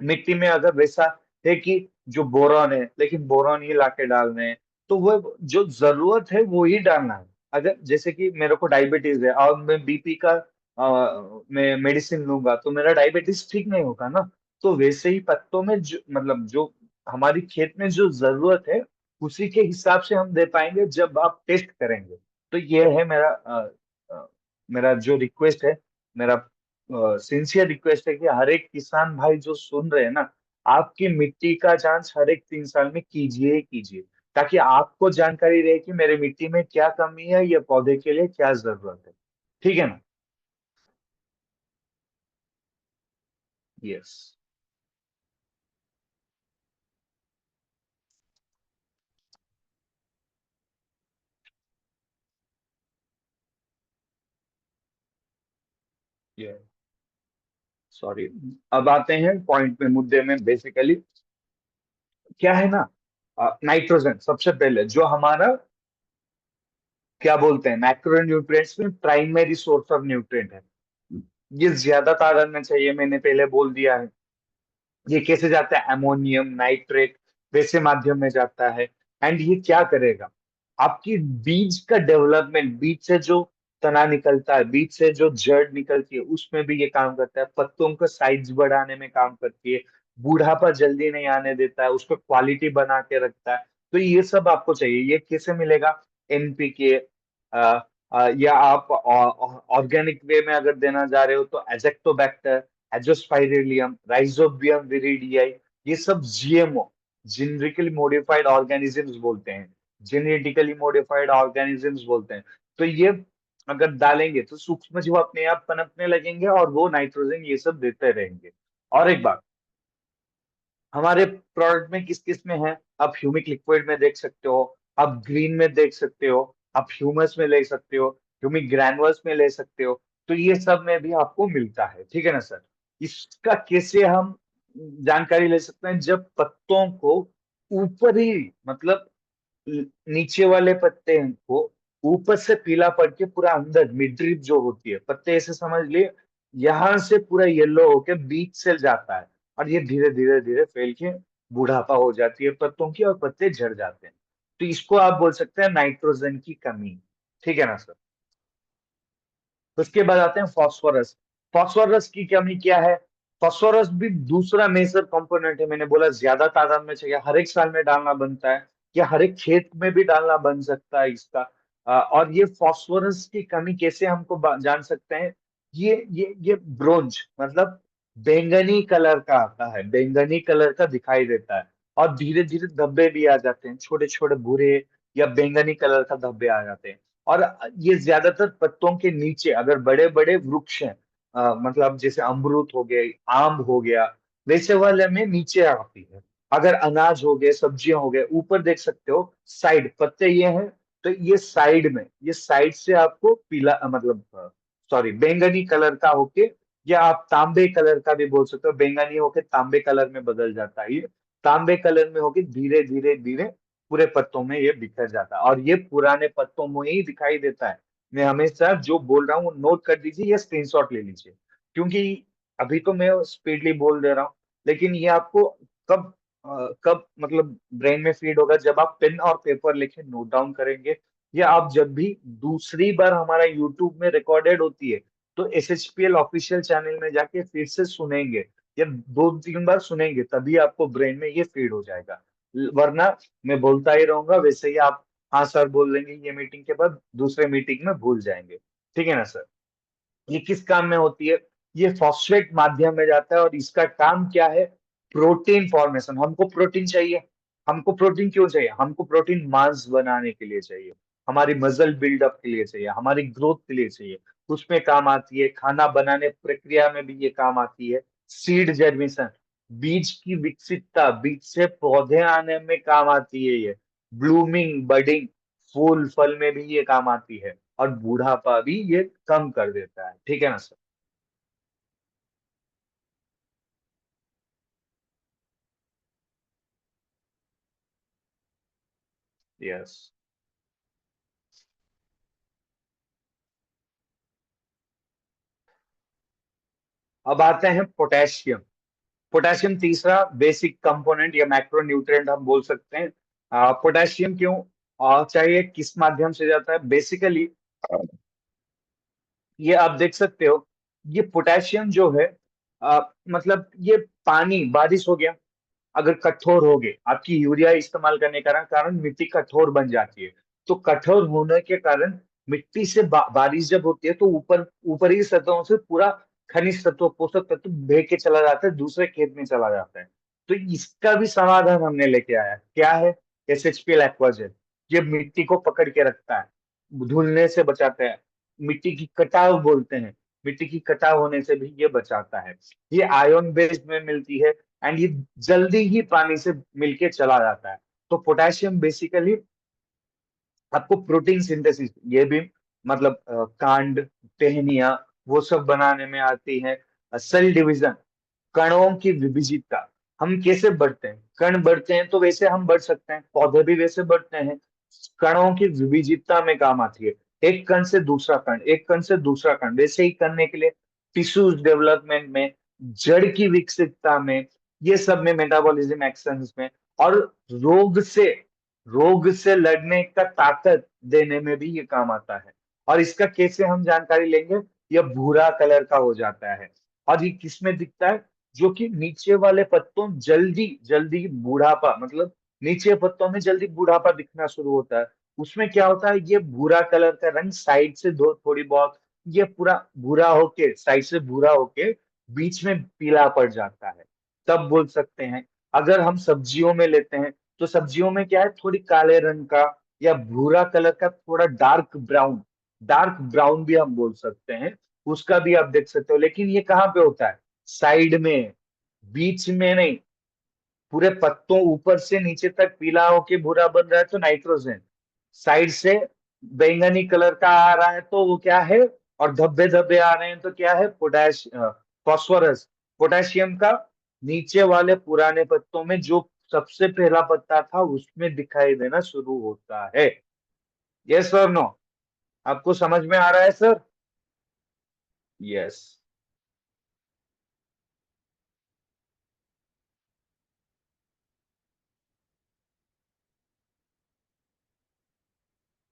मिट्टी में अगर वैसा है कि जो बोरॉन है, लेकिन बोरॉन ही लाके डाल रहे हैं, तो वो जो जरूरत है वो ही डालना है। अगर जैसे कि मेरे को डायबिटीज है, और मैं BP का मैं मेडिसिन लूंगा, तो मेरा डायबिटीज ठीक नहीं होगा ना। तो वैसे ही पत्तों में जो, मतलब जो हमारी खेत में जो जरूरत है, उसी के हिसाब से हम दे पाएंगे जब आप टेस्ट करेंगे। तो ये है मेरा मेरा जो रिक्वेस्ट है, मेरा सिंसियर रिक्वेस्ट है कि हर एक किसान भाई जो सुन रहे हैं ना, आपकी मिट्टी का जांच हर एक 3 साल में कीजिए ही कीजिए, ताकि आपको जानकारी रहे कि मेरे मिट्टी में क्या कमी है, या पौधे के लिए क्या जरूरत है। ठीक है ना? यस। ये, सॉरी, अब आते हैं पॉइंट में, मुद्दे में। बेसिकली क्या है ना, नाइट्रोजन सबसे पहले जो हमारा क्या बोलते हैं, मैक्रो न्यूट्रिएंट्स में प्राइमरी सोर्स ऑफ न्यूट्रिएंट है। ये ज्यादा तादाद में चाहिए, मैंने पहले बोल दिया है। ये कैसे जाता है, अमोनियम नाइट्रेट वैसे माध्यम में जाता है। एंड ये क्या करेगा, आपकी बीज का डेवलपमेंट, बीज से जो तना निकलता है, बीज से जो जड़ निकलती है, उसमें भी ये काम करता है। पत्तों का साइज बढ़ाने में काम करती है। बूढ़ापा जल्दी नहीं आने देता है, उसको क्वालिटी बना के रखता है। तो ये सब आपको चाहिए। ये कैसे मिलेगा, एनपीके, या आप ऑर्गेनिक वे में अगर देना जा रहे हो तो एजेक्टोबैक्टर, एजोस्पाइरिलियम, राइजोबियम विरिडियाई, ये सब जीएमओ, जेनेटिकली मॉडिफाइड ऑर्गेनिजम्स बोलते हैं। जेनेटिकली मॉडिफाइड ऑर्गेनिजम्स बोलते हैं। तो ये अगर डालेंगे तो सूक्ष्म जीव अपने आप पनपने लगेंगे और वो नाइट्रोजन ये सब देते रहेंगे। और एक बात, हमारे प्रोडक्ट में किस किस में है, आप ह्यूमिक लिक्विड में देख सकते हो, आप ग्रीन में देख सकते हो, आप ह्यूमस में ले सकते हो, ह्यूमिक ग्रैनुअल्स में ले सकते हो। तो ये सब में भी आपको मिलता है, ठीक है ना सर। इसका कैसे हम जानकारी ले सकते हैं, जब पत्तों को ऊपरी, मतलब नीचे वाले पत्ते को ऊपर से पीला पड़ के पूरा अंदर मिड ड्रिप जो होती है, पत्ते ऐसे समझ लिए, यहां से पूरा येलो होके बीच से जाता है। और ये धीरे धीरे धीरे फैल के बुढ़ापा हो जाती है पत्तों की, और पत्ते झड़ जाते हैं। तो इसको आप बोल सकते हैं नाइट्रोजन की कमी, ठीक है ना सर। उसके बाद आते हैं फास्फोरस। फास्फोरस की कमी क्या है, फास्फोरस भी दूसरा मेजर कंपोनेंट है। मैंने बोला ज्यादा तादाद में चाहिए, हर एक साल में डालना बनता है, या हर एक खेत में भी डालना बन सकता है इसका। और ये फास्फोरस की कमी कैसे हमको जान सकते हैं, ये ब्रोंज, मतलब बैंगनी कलर का आता है, बैंगनी कलर का दिखाई देता है। और धीरे धीरे धब्बे भी आ जाते हैं, छोटे छोटे भूरे या बैंगनी कलर का धब्बे आ जाते हैं। और ये ज्यादातर पत्तों के नीचे, अगर बड़े बड़े वृक्ष हैं, मतलब जैसे अमरूद हो गए, आम हो गया, वैसे वाले में नीचे आती है। अगर अनाज हो गए, सब्जियां हो गए, ऊपर देख सकते हो साइड पत्ते ये हैं, तो ये साइड में, ये साइड से आपको पीला, मतलब सॉरी बैंगनी कलर का होके, या आप तांबे कलर का भी बोल सकते हो, बैंगनी होके तांबे कलर में बदल जाता है। ये तांबे कलर में होके धीरे धीरे धीरे पूरे पत्तों में ये बिखर जाता है, और ये पुराने पत्तों में ही दिखाई देता है। मैं हमेशा जो बोल रहा हूँ वो नोट कर दीजिए या स्क्रीनशॉट ले लीजिए, क्योंकि अभी तो मैं स्पीडली बोल दे रहा हूँ, लेकिन ये आपको कब कब मतलब ब्रेन में फीड होगा, जब आप पेन और पेपर लेके नोट डाउन करेंगे, या आप जब भी दूसरी बार हमारा यूट्यूब में रिकॉर्डेड होती है तो SHPL ऑफिशियल चैनल में जाके फिर से सुनेंगे, या 2-3 बार सुनेंगे, तभी आपको ब्रेन में ये फीड हो जाएगा। वरना मैं बोलता ही रहूंगा, वैसे ही आप हाँ सर बोल देंगे, ये मीटिंग के बाद दूसरे मीटिंग में भूल जाएंगे, ठीक है ना सर। ये किस काम में होती है, ये फॉस्फेट माध्यम में जाता है, और इसका काम क्या है, प्रोटीन फॉर्मेशन। हमको प्रोटीन चाहिए, हमको प्रोटीन क्यों चाहिए, हमको प्रोटीन मांस बनाने के लिए चाहिए, हमारी मसल बिल्डअप के लिए चाहिए, हमारी ग्रोथ के लिए चाहिए, उसमें काम आती है। खाना बनाने प्रक्रिया में भी ये काम आती है। सीड जर्मिनेशन, बीज की विकसितता, बीज से पौधे आने में काम आती है ये। ब्लूमिंग, बडिंग, फूल फल में भी ये काम आती है। और बूढ़ापा भी ये कम कर देता है, ठीक है ना सर। यस। अब आते हैं पोटेशियम। पोटेशियम तीसरा बेसिक कंपोनेंट या मैक्रो न्यूट्रिएंट हम बोल सकते हैं। पोटेशियम क्यों चाहिए, किस माध्यम से जाता है बेसिकली, ये आप देख सकते हो। ये पोटेशियम जो है, मतलब ये पानी, बारिश हो गया, अगर कठोर हो गए, आपकी यूरिया इस्तेमाल करने के कारण कारण मिट्टी कठोर बन जाती है। तो कठोर होने के कारण मिट्टी से बारिश जब होती है तो ऊपर ऊपरी सतहों से पूरा खनिज तत्व, पोषक तत्व बह के चला जाता है, दूसरे खेत में चला जाता है। तो इसका भी समाधान हमने लेके आया, क्या है, SHPL एक्वाजेल। ये मिट्टी को पकड़ के रखता है, धुलने से बचाता है, मिट्टी की कटाव बोलते हैं, मिट्टी की कटाव होने से भी ये बचाता है। ये आयन बेस्ड में मिलती है, एंड ये जल्दी ही पानी से मिलके चला जाता है। तो पोटेशियम बेसिकली आपको प्रोटीन सिंथेसिस, ये भी मतलब कांड, टहनियां, वो सब बनाने में आती है। सेल डिवीजन, कणों की विविधता, हम कैसे बढ़ते हैं, कण बढ़ते हैं तो वैसे हम बढ़ सकते हैं, पौधे भी वैसे बढ़ते हैं। कणों की विविधता में काम आती है। एक कण से दूसरा कण, एक कण से दूसरा कण, वैसे ही करने के लिए टिश्यूज डेवलपमेंट में, जड़ की विकसितता में, ये सब में, मेटाबॉलिज्म एक्शंस में, और रोग से रोग से लड़ने का ताकत देने में भी ये काम आता है। और इसका कैसे हम जानकारी लेंगे? यह भूरा कलर का हो जाता है। और ये किसमें दिखता है? जो कि नीचे वाले पत्तों जल्दी जल्दी बुढ़ापा, मतलब नीचे पत्तों में जल्दी बुढ़ापा दिखना शुरू होता है। उसमें क्या होता है, ये भूरा कलर का रंग साइड से दो थोड़ी बहुत, ये पूरा भूरा होके, साइड से भूरा होके बीच में पीला पड़ जाता है। तब बोल सकते हैं। अगर हम सब्जियों में लेते हैं, तो सब्जियों में क्या है, थोड़ी काले रंग का या भूरा कलर का, थोड़ा डार्क ब्राउन, डार्क ब्राउन भी हम बोल सकते हैं। उसका भी आप देख सकते हो। लेकिन ये कहाँ पे होता है? साइड में, बीच में नहीं। पूरे पत्तों ऊपर से नीचे तक पीला होके भूरा बन रहा है तो नाइट्रोजन, साइड से बैंगनी कलर का आ रहा है तो वो क्या है, और धब्बे धब्बे आ रहे हैं तो क्या है, पोटैश फास्फोरस, पोटेशियम का। नीचे वाले पुराने पत्तों में जो सबसे पहला पत्ता था उसमें दिखाई देना शुरू होता है। Yes sir, no? आपको समझ में आ रहा है सर? यस।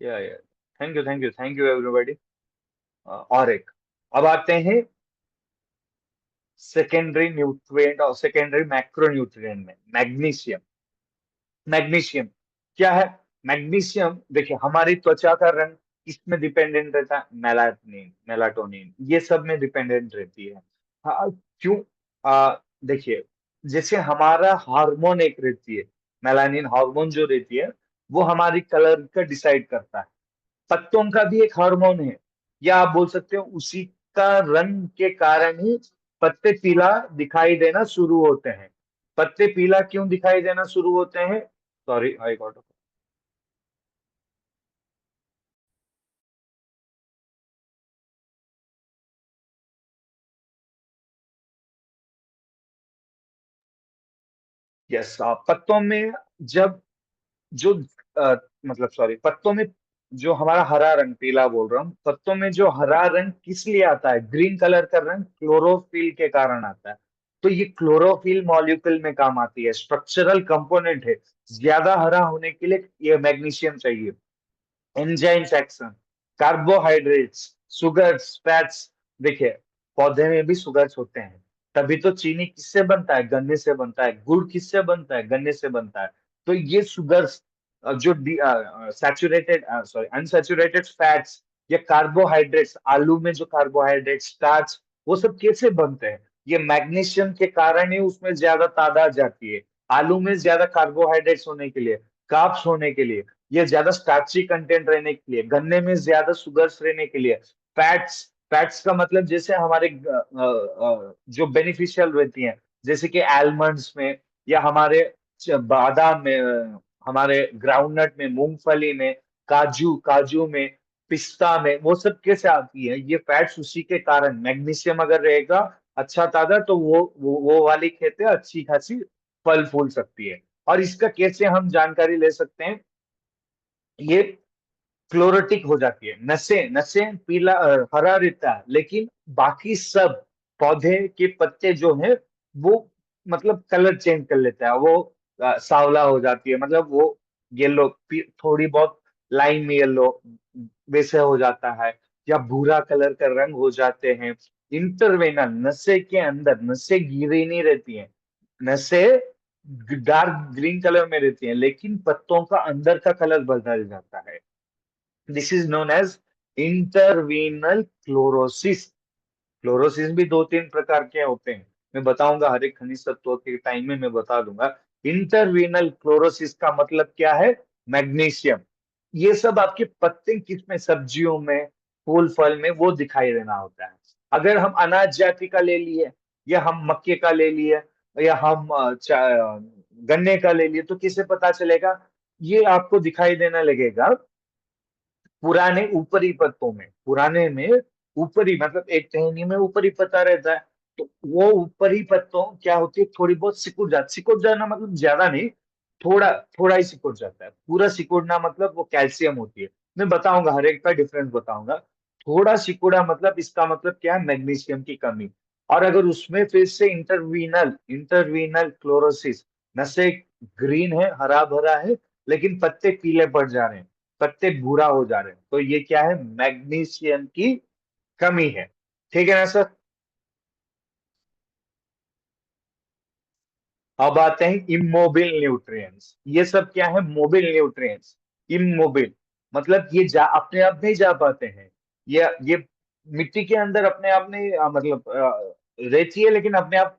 या thank you, thank you, thank you everybody. और एक, अब आते हैं सेकेंडरी न्यूट्रिएंट और सेकेंडरी मैक्रो न्यूट्रिएंट में, मैग्नीशियम। मैग्नीशियम क्या है? मैग्नीशियम देखिए, हमारी त्वचा का रंग किसमें डिपेंडेंट रहता है? मेलाटोनिन, मेलाटोनिन, ये सब में डिपेंडेंट रहती है। हाँ, क्यों? देखिए, जैसे हमारा हार्मोन एक रहती है, मेलानिन हार्मोन जो रहती है, वो हमारी कलर का डिसाइड करता है। पत्तों का भी एक हार्मोन है, या आप बोल सकते हो उसी का रंग के कारण ही पत्ते पीला दिखाई देना शुरू होते हैं। पत्ते पीला क्यों दिखाई देना शुरू होते हैं? Sorry, I got. यस, पत्तों में जब जो मतलब सॉरी, पत्तों में जो हमारा हरा रंग, पीला बोल रहा हूँ, पत्तों में जो हरा रंग किस लिए आता है, ग्रीन कलर का रंग क्लोरोफिल के कारण आता है। तो ये क्लोरोफिल मॉलिक्यूल में काम आती है, स्ट्रक्चरल कंपोनेंट है। ज्यादा हरा होने के लिए ये मैग्नीशियम चाहिए। Enzymes action, carbohydrates, sugars, fats. देखिए, पौधे में भी सुगर्स होते हैं। तभी तो चीनी किससे बनता है? गन्ने से बनता है। गुड़ किससे बनता है? गन्ने से बनता है। तो ये सुगर्स, जो सैचुरेटेड, सॉरी, अनसैचुरेटेड फैट्स या कार्बोहाइड्रेट्स, आलू में जो कार्बोहाइड्रेट, स्टार्च, वो सब कैसे बनते हैं? ये मैग्नीशियम के कारण ही उसमें ज्यादा तादाद जाती है। आलू में ज्यादा कार्बोहाइड्रेट्स होने के लिए, कार्ब्स होने के लिए, ये ज्यादा स्टार्ची कंटेंट रहने के लिए, गन्ने में ज्यादा सुगर्स रहने के लिए, फैट्स, फैट्स का मतलब जैसे हमारे जो बेनिफिशियल रहती हैं, जैसे कि आलमंड्स में, या हमारे बादाम में, हमारे ग्राउंडनट में, मूंगफली में, काजू काजू में, पिस्ता में, वो सब कैसे आती है? ये फैट्स उसी के कारण। मैग्नीशियम अगर रहेगा अच्छा ताजा, तो वो वाली खेतें अच्छी खासी फल फूल सकती है। और इसका कैसे हम जानकारी ले सकते हैं? ये क्लोरोटिक हो जाती है, नसें नसें पीला हरा रहता है, लेकिन बाकी सब पौधे के पत्ते जो है वो मतलब कलर चेंज कर लेता है। वो सांवला हो जाती है, मतलब वो येलो, थोड़ी बहुत लाइम येलो वैसे हो जाता है, या भूरा कलर का रंग हो जाते हैं। इंटरवेनल, नसे के अंदर, नसें गिरी नहीं रहती हैं। नसें डार्क ग्रीन कलर में रहती हैं, लेकिन पत्तों का अंदर का कलर बदल जाता है। This is known as interveinal chlorosis. Chlorosis भी दो तीन प्रकार के होते हैं, मैं बताऊंगा हर एक खनिज तत्व के टाइम में मैं बता दूंगा। इंटरवीनल क्लोरोसिस का मतलब क्या है? मैग्नीशियम। ये सब आपके पत्ते किसमें, सब्जियों में, फूल फल में वो दिखाई देना होता है। अगर हम अनाज जाति का ले लिए, या हम मक्के का ले लिए, या हम गन्ने का ले लिए, तो किसे पता चलेगा? ये आपको दिखाई देने लगेगा पुराने ऊपरी पत्तों में। पुराने में ऊपरी, मतलब एक टहनी में ऊपरी पत्ता रहता है, तो वो ऊपरी पत्तों क्या होती है, थोड़ी बहुत सिकुड़ जाना, मतलब ज्यादा नहीं, थोड़ा थोड़ा ही सिकुड़ जाता है, पूरा सिकुड़ना मतलब वो कैल्शियम होती है। मैं बताऊंगा, हर एक का डिफरेंस बताऊंगा। थोड़ा सिकुड़ा मतलब इसका मतलब क्या है, मैग्नीशियम की कमी। और अगर उसमें फिर से इंटरवीनल इंटरवीनल क्लोरोसिस, नसें ग्रीन है, हरा भरा है, लेकिन पत्ते पीले पड़ जा रहे हैं, पत्ते भूरा हो जा रहे हैं, तो ये क्या है, मैग्नीशियम की कमी है। ठीक है ना सर। अब आते हैं इमोबिल न्यूट्रिएंट्स। ये सब क्या है, मोबिल न्यूट्रिएंट्स। इमोबिल मतलब ये जा अपने आप नहीं जा पाते हैं। ये मिट्टी के अंदर अपने आप नहीं मतलब रहती है, लेकिन अपने आप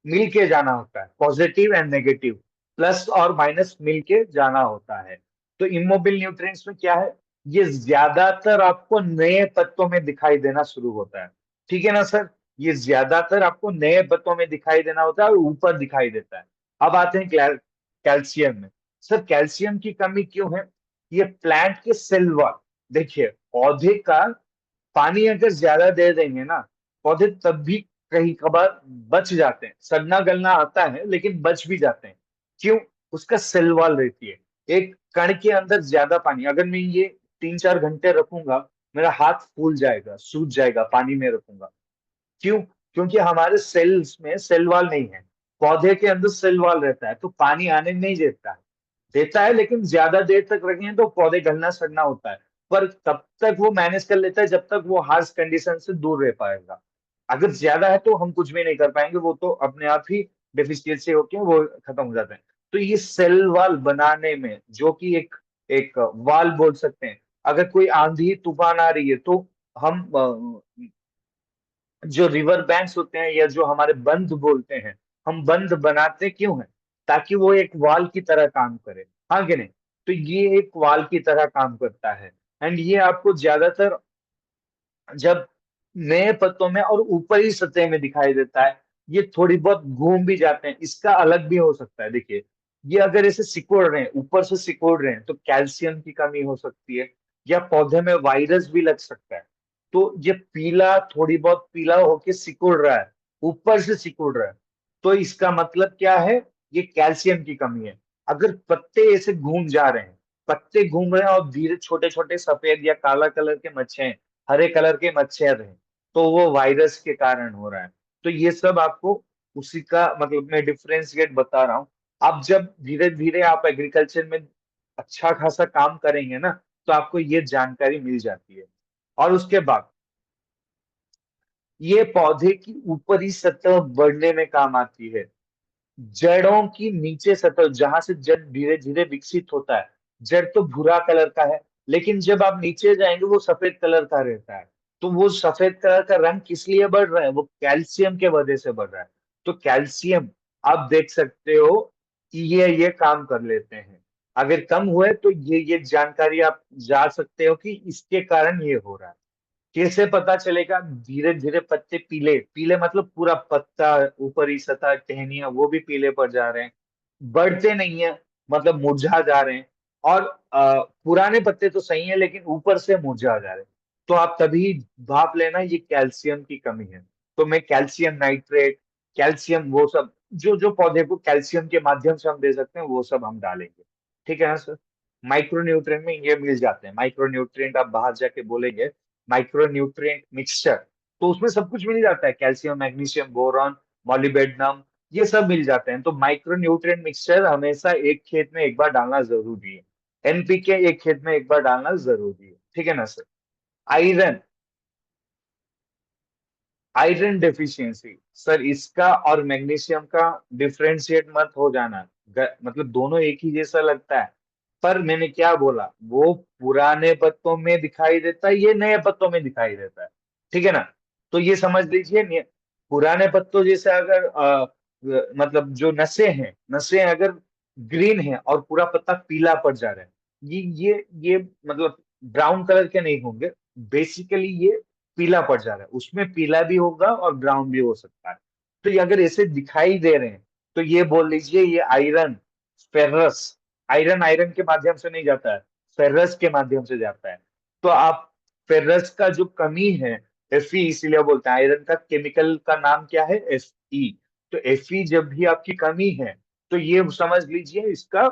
मिल के जाना होता है, पॉजिटिव एंड नेगेटिव, प्लस और माइनस मिल के जाना होता है। तो इमोबिल न्यूट्रिएंट्स में क्या है, ये ज्यादातर आपको नए पत्तों में दिखाई देना शुरू होता है। ठीक है ना सर। ये ज्यादातर आपको नए पत्तों में दिखाई देना होता है और ऊपर दिखाई देता है। अब आते हैं कैल्शियम में। सर कैल्शियम की कमी क्यों है, ये प्लांट के सेल वॉल, देखिए पौधे का पानी अगर ज्यादा दे देंगे ना, पौधे तब भी कहीं कभार बच जाते हैं, सड़ना गलना आता है लेकिन बच भी जाते हैं। क्यों, उसका सेल वॉल रहती है। एक कण के अंदर ज्यादा पानी, अगर मैं ये 3-4 घंटे रखूंगा, मेरा हाथ फूल जाएगा, सूज जाएगा, पानी में रखूंगा। क्यों, क्योंकि हमारे सेल्स में सेल वॉल नहीं है। पौधे के अंदर सेल वॉल रहता है, तो पानी आने नहीं देता है, देता है लेकिन ज्यादा देर तक रखें तो पौधे गलना सड़ना होता है। पर तब तक वो मैनेज कर लेता है जब तक वो हार्श कंडीशन से दूर रह पाएगा। अगर ज्यादा है तो हम कुछ भी नहीं कर पाएंगे, वो तो अपने आप ही डेफिशिएंसी होके वो खत्म हो जाता है। तो ये सेल वॉल बनाने में, जो कि एक एक वाल बोल सकते हैं, अगर कोई आंधी तूफान आ रही है तो हम जो रिवर बैंक्स होते हैं या जो हमारे बंद बोलते हैं, हम बंद बनाते क्यों हैं, ताकि वो एक वॉल की तरह काम करे। हाँ कि नहीं। तो ये एक वॉल की तरह काम करता है। एंड ये आपको ज्यादातर जब नए पत्तों में और ऊपरी सतह में दिखाई देता है, ये थोड़ी बहुत घूम भी जाते हैं, इसका अलग भी हो सकता है। देखिए ये अगर ऐसे सिकुड़ रहे हैं, ऊपर से सिकुड़ रहे हैं, तो कैल्शियम की कमी हो सकती है, या पौधे में वायरस भी लग सकता है। तो ये पीला, थोड़ी बहुत पीला होके सिकुड़ रहा है, ऊपर से सिकुड़ रहा है, तो इसका मतलब क्या है, ये कैल्शियम की कमी है। अगर पत्ते ऐसे घूम जा रहे हैं, पत्ते घूम रहे हैं और धीरे छोटे छोटे सफेद या काला कलर के मच्छर हैं, हरे कलर के मच्छर हैं, तो वो वायरस के कारण हो रहा है। तो ये सब आपको उसी का मतलब मैं डिफरेंशिएट बता रहा हूँ। आप जब धीरे धीरे आप एग्रीकल्चर में अच्छा खासा काम करेंगे ना, तो आपको ये जानकारी मिल जाती है। और उसके बाद ये पौधे की ऊपरी सतह बढ़ने में काम आती है। जड़ों की नीचे सतह, जहां से जड़ धीरे धीरे विकसित होता है, जड़ तो भूरा कलर का है, लेकिन जब आप नीचे जाएंगे वो सफेद कलर का रहता है। तो वो सफेद कलर का रंग किस लिए बढ़ रहा है, वो कैल्शियम के वजह से बढ़ रहा है। तो कैल्शियम आप देख सकते हो कि ये काम कर लेते हैं। अगर कम हुए तो ये जानकारी आप जा सकते हो कि इसके कारण ये हो रहा है। कैसे पता चलेगा, धीरे धीरे पत्ते पीले पीले मतलब पूरा पत्ता, ऊपरी सतह, टहनियां वो भी पीले पड़ जा रहे हैं, बढ़ते नहीं है, मतलब मुरझा जा रहे हैं। और पुराने पत्ते तो सही है लेकिन ऊपर से मुरझा जा रहे हैं, तो आप तभी भाप लेना ये कैल्शियम की कमी है। तो मैं कैल्शियम नाइट्रेट, कैल्शियम वो सब जो जो पौधे को कैल्शियम के माध्यम से हम दे सकते हैं वो सब हम डालेंगे। ठीक है ना सर। माइक्रो न्यूट्रिएंट में ये मिल जाते हैं, माइक्रो न्यूट्रिएंट आप बाहर जाके बोलेंगे माइक्रो न्यूट्रिएंट मिक्सचर, तो उसमें सब कुछ मिल जाता है, कैल्शियम, मैग्नीशियम, बोरॉन, मॉलिबेडनम, ये सब मिल जाते हैं। तो माइक्रो न्यूट्रिएंट मिक्सचर हमेशा एक खेत में एक बार डालना जरूरी है। एनपीके एक खेत में एक बार डालना जरूरी है। ठीक है ना sir. Iron, iron deficiency sir, इसका और मैग्नीशियम का डिफरेंशिएट मत हो जाना। मतलब दोनों एक ही जैसा लगता है, पर मैंने क्या बोला, वो पुराने पत्तों में दिखाई देता है, ये नए पत्तों में दिखाई देता है। ठीक है ना। तो ये समझ लीजिए, पुराने पत्तों जैसे अगर मतलब जो नसें अगर ग्रीन है और पूरा पत्ता पीला पड़ जा रहा है, ये मतलब ब्राउन कलर के नहीं होंगे, बेसिकली ये पीला पड़ जा रहा है, उसमें पीला भी होगा और ब्राउन भी हो सकता है। तो ये अगर ऐसे दिखाई दे रहे हैं, तो ये बोल लीजिए ये आयरन, फेरस, आयरन आयरन के माध्यम से नहीं जाता है, फेरस के माध्यम से जाता है। तो आप फेरस का जो कमी है, Fe, इसीलिए बोलते हैं आयरन का केमिकल का नाम क्या है, Fe। तो Fe जब भी आपकी कमी है, तो ये समझ लीजिए इसका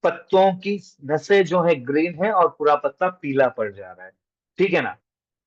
पत्तों की नसें जो है ग्रीन है और पूरा पत्ता पीला पड़ जा रहा है, ठीक है ना,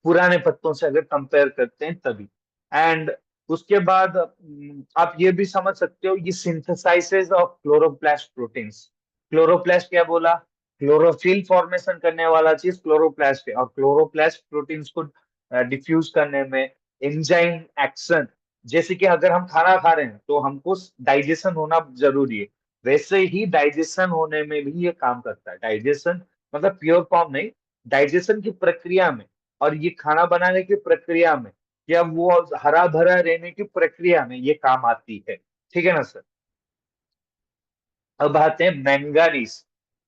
पुराने पत्तों से अगर कंपेयर करते हैं तभी। एंड उसके बाद आप ये भी समझ सकते हो ये सिंथेसाइसेस ऑफ क्लोरोप्लास्ट प्रोटीन्स। क्लोरोप्लास्ट क्या बोला, क्लोरोफिल फॉर्मेशन करने वाला चीज क्लोरोप्लास्ट है, और क्लोरोप्लास्ट प्रोटीन्स को डिफ्यूज करने में एंजाइम एक्शन, जैसे कि अगर हम खाना खा रहे हैं तो हमको डाइजेशन होना जरूरी है, वैसे ही डाइजेशन होने में भी ये काम करता है। डाइजेशन मतलब प्योर फॉर्म नहीं, डाइजेशन की प्रक्रिया में और ये खाना बनाने की प्रक्रिया में या वो हरा भरा रहने की प्रक्रिया में ये काम आती है, ठीक है ना सर। अब आते हैं मैंगानीज।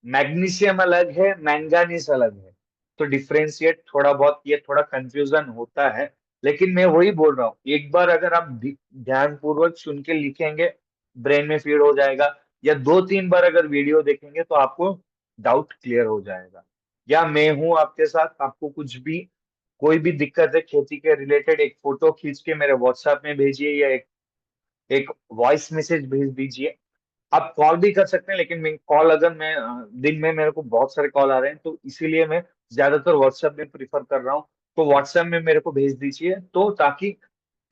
मैग्नीशियम अलग है, मैंगानीज अलग है, तो डिफ्रेंशिएट थोड़ा बहुत ये थोड़ा कंफ्यूजन होता है, लेकिन मैं वही बोल रहा हूँ, एक बार अगर आप ध्यान पूर्वक सुन के लिखेंगे ब्रेन में फीड हो जाएगा, या दो तीन बार अगर वीडियो देखेंगे तो आपको डाउट क्लियर हो जाएगा। या मैं हूं आपके साथ, आपको कुछ भी कोई भी दिक्कत है खेती के रिलेटेड, एक फोटो खींच के मेरे व्हाट्सएप में भेजिए या एक वॉइस मैसेज भेज दीजिए। आप कॉल भी कर सकते हैं, लेकिन मैं कॉल अगर मैं दिन में मेरे को बहुत सारे कॉल आ रहे हैं तो इसीलिए मैं ज्यादातर व्हाट्सएप में प्रीफर कर रहा हूँ। तो व्हाट्सएप में मेरे को भेज दीजिए, तो ताकि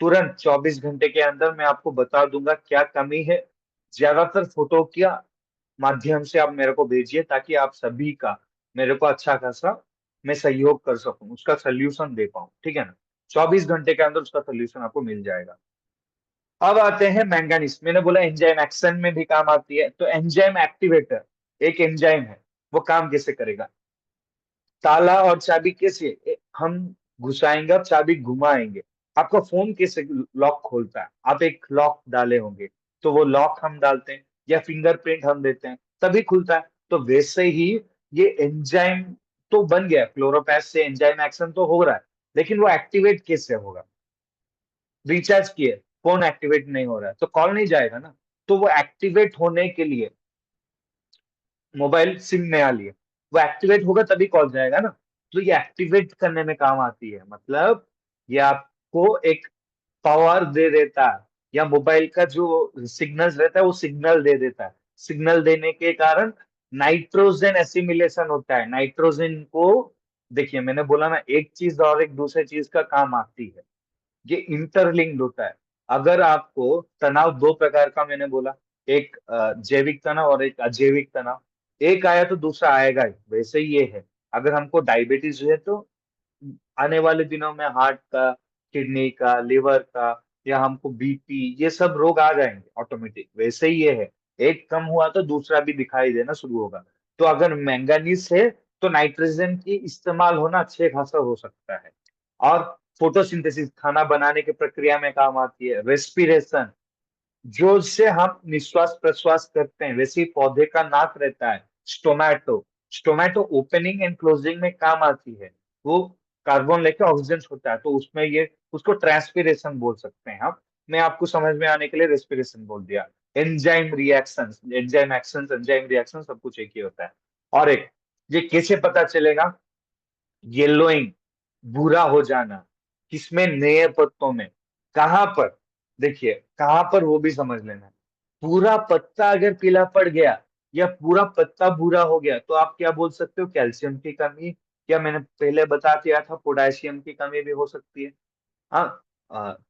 तुरंत 24 घंटे के अंदर मैं आपको बता दूंगा क्या कमी है। ज्यादातर फोटो के माध्यम से आप मेरे को भेजिए, ताकि आप सभी का मेरे को अच्छा खासा मैं सहयोग कर सकूं, उसका सोल्यूशन दे पाऊं, ठीक है ना। 24 घंटे के अंदर उसका सोल्यूशन आपको मिल जाएगा। अब आते हैं मैंगानीज। मैंने बोला एंजाइम एक्शन में भी काम आती है, तो एंजाइम एक्टिवेटर एक एंजाइम है, वो काम कैसे करेगा। ताला और चाबी कैसे हम घुसाएंगे और चाबी घुमाएंगे। आपका फोन कैसे लॉक खोलता है, आप एक लॉक डाले होंगे, तो वो लॉक हम डालते हैं या फिंगरप्रिंट हम देते हैं तभी खुलता है। तो वैसे ही ये एंजाइम तो बन गया, क्लोरोप्लास्ट से एंजाइम एक्शन तो हो रहा है, लेकिन वो एक्टिवेट कैसे होगा। रिचार्ज किए, फोन एक्टिवेट नहीं हो रहा है तो कॉल नहीं जाएगा ना। तो वो एक्टिवेट होने के लिए मोबाइल सिम नया लिए, वो एक्टिवेट होगा तभी कॉल जाएगा ना। तो ये एक्टिवेट करने में काम आती है, मतलब ये आपको एक पावर दे देता है, या मोबाइल का जो सिग्नल रहता है वो सिग्नल दे देता है। सिग्नल देने के कारण नाइट्रोजन एसिमिलेशन होता है। नाइट्रोजन को देखिए, मैंने बोला ना एक चीज और एक दूसरे चीज का काम आती है, ये इंटरलिंक्ड होता है। अगर आपको तनाव दो प्रकार का मैंने बोला, एक जैविक तनाव और एक अजैविक तनाव, एक आया तो दूसरा आएगा ही, वैसे ही ये है। अगर हमको डायबिटीज है तो आने वाले दिनों में हार्ट का, किडनी का, लिवर का, या हमको बीपी, ये सब रोग आ जाएंगे ऑटोमेटिक, वैसे ही ये है। एक कम हुआ तो दूसरा भी दिखाई देना शुरू होगा। तो अगर मैंगनीज है तो नाइट्रोजन की इस्तेमाल होना अच्छे खासा हो सकता है। और फोटोसिंथेसिस खाना बनाने की प्रक्रिया में काम आती है। रेस्पिरेशन, जो से हम निश्वास प्रश्वास करते हैं वैसे ही पौधे का नाक रहता है। स्टोमेटो, स्टोमेटो ओपनिंग एंड क्लोजिंग में काम आती है। वो कार्बन लेके ऑक्सीजन छोड़ता है, तो उसमें ये उसको ट्रांसपिरेशन बोल सकते हैं हम। मैं आपको समझ में आने के लिए रेस्पिरेशन बोल दिया। Enzyme reaction, enzyme action, enzyme reaction सब कुछ एक ही होता है। और एक, ये कैसे पता चलेगा, येलोइंग, भूरा हो जाना, किसमें, नए पत्तों में, कहां पर, देखिए कहां पर वो भी समझ लेना है। पूरा पत्ता अगर पीला पड़ गया या पूरा पत्ता भूरा हो गया तो आप क्या बोल सकते हो, कैल्शियम की कमी, या मैंने पहले बता दिया था पोटेशियम की कमी भी हो सकती है। हाँ,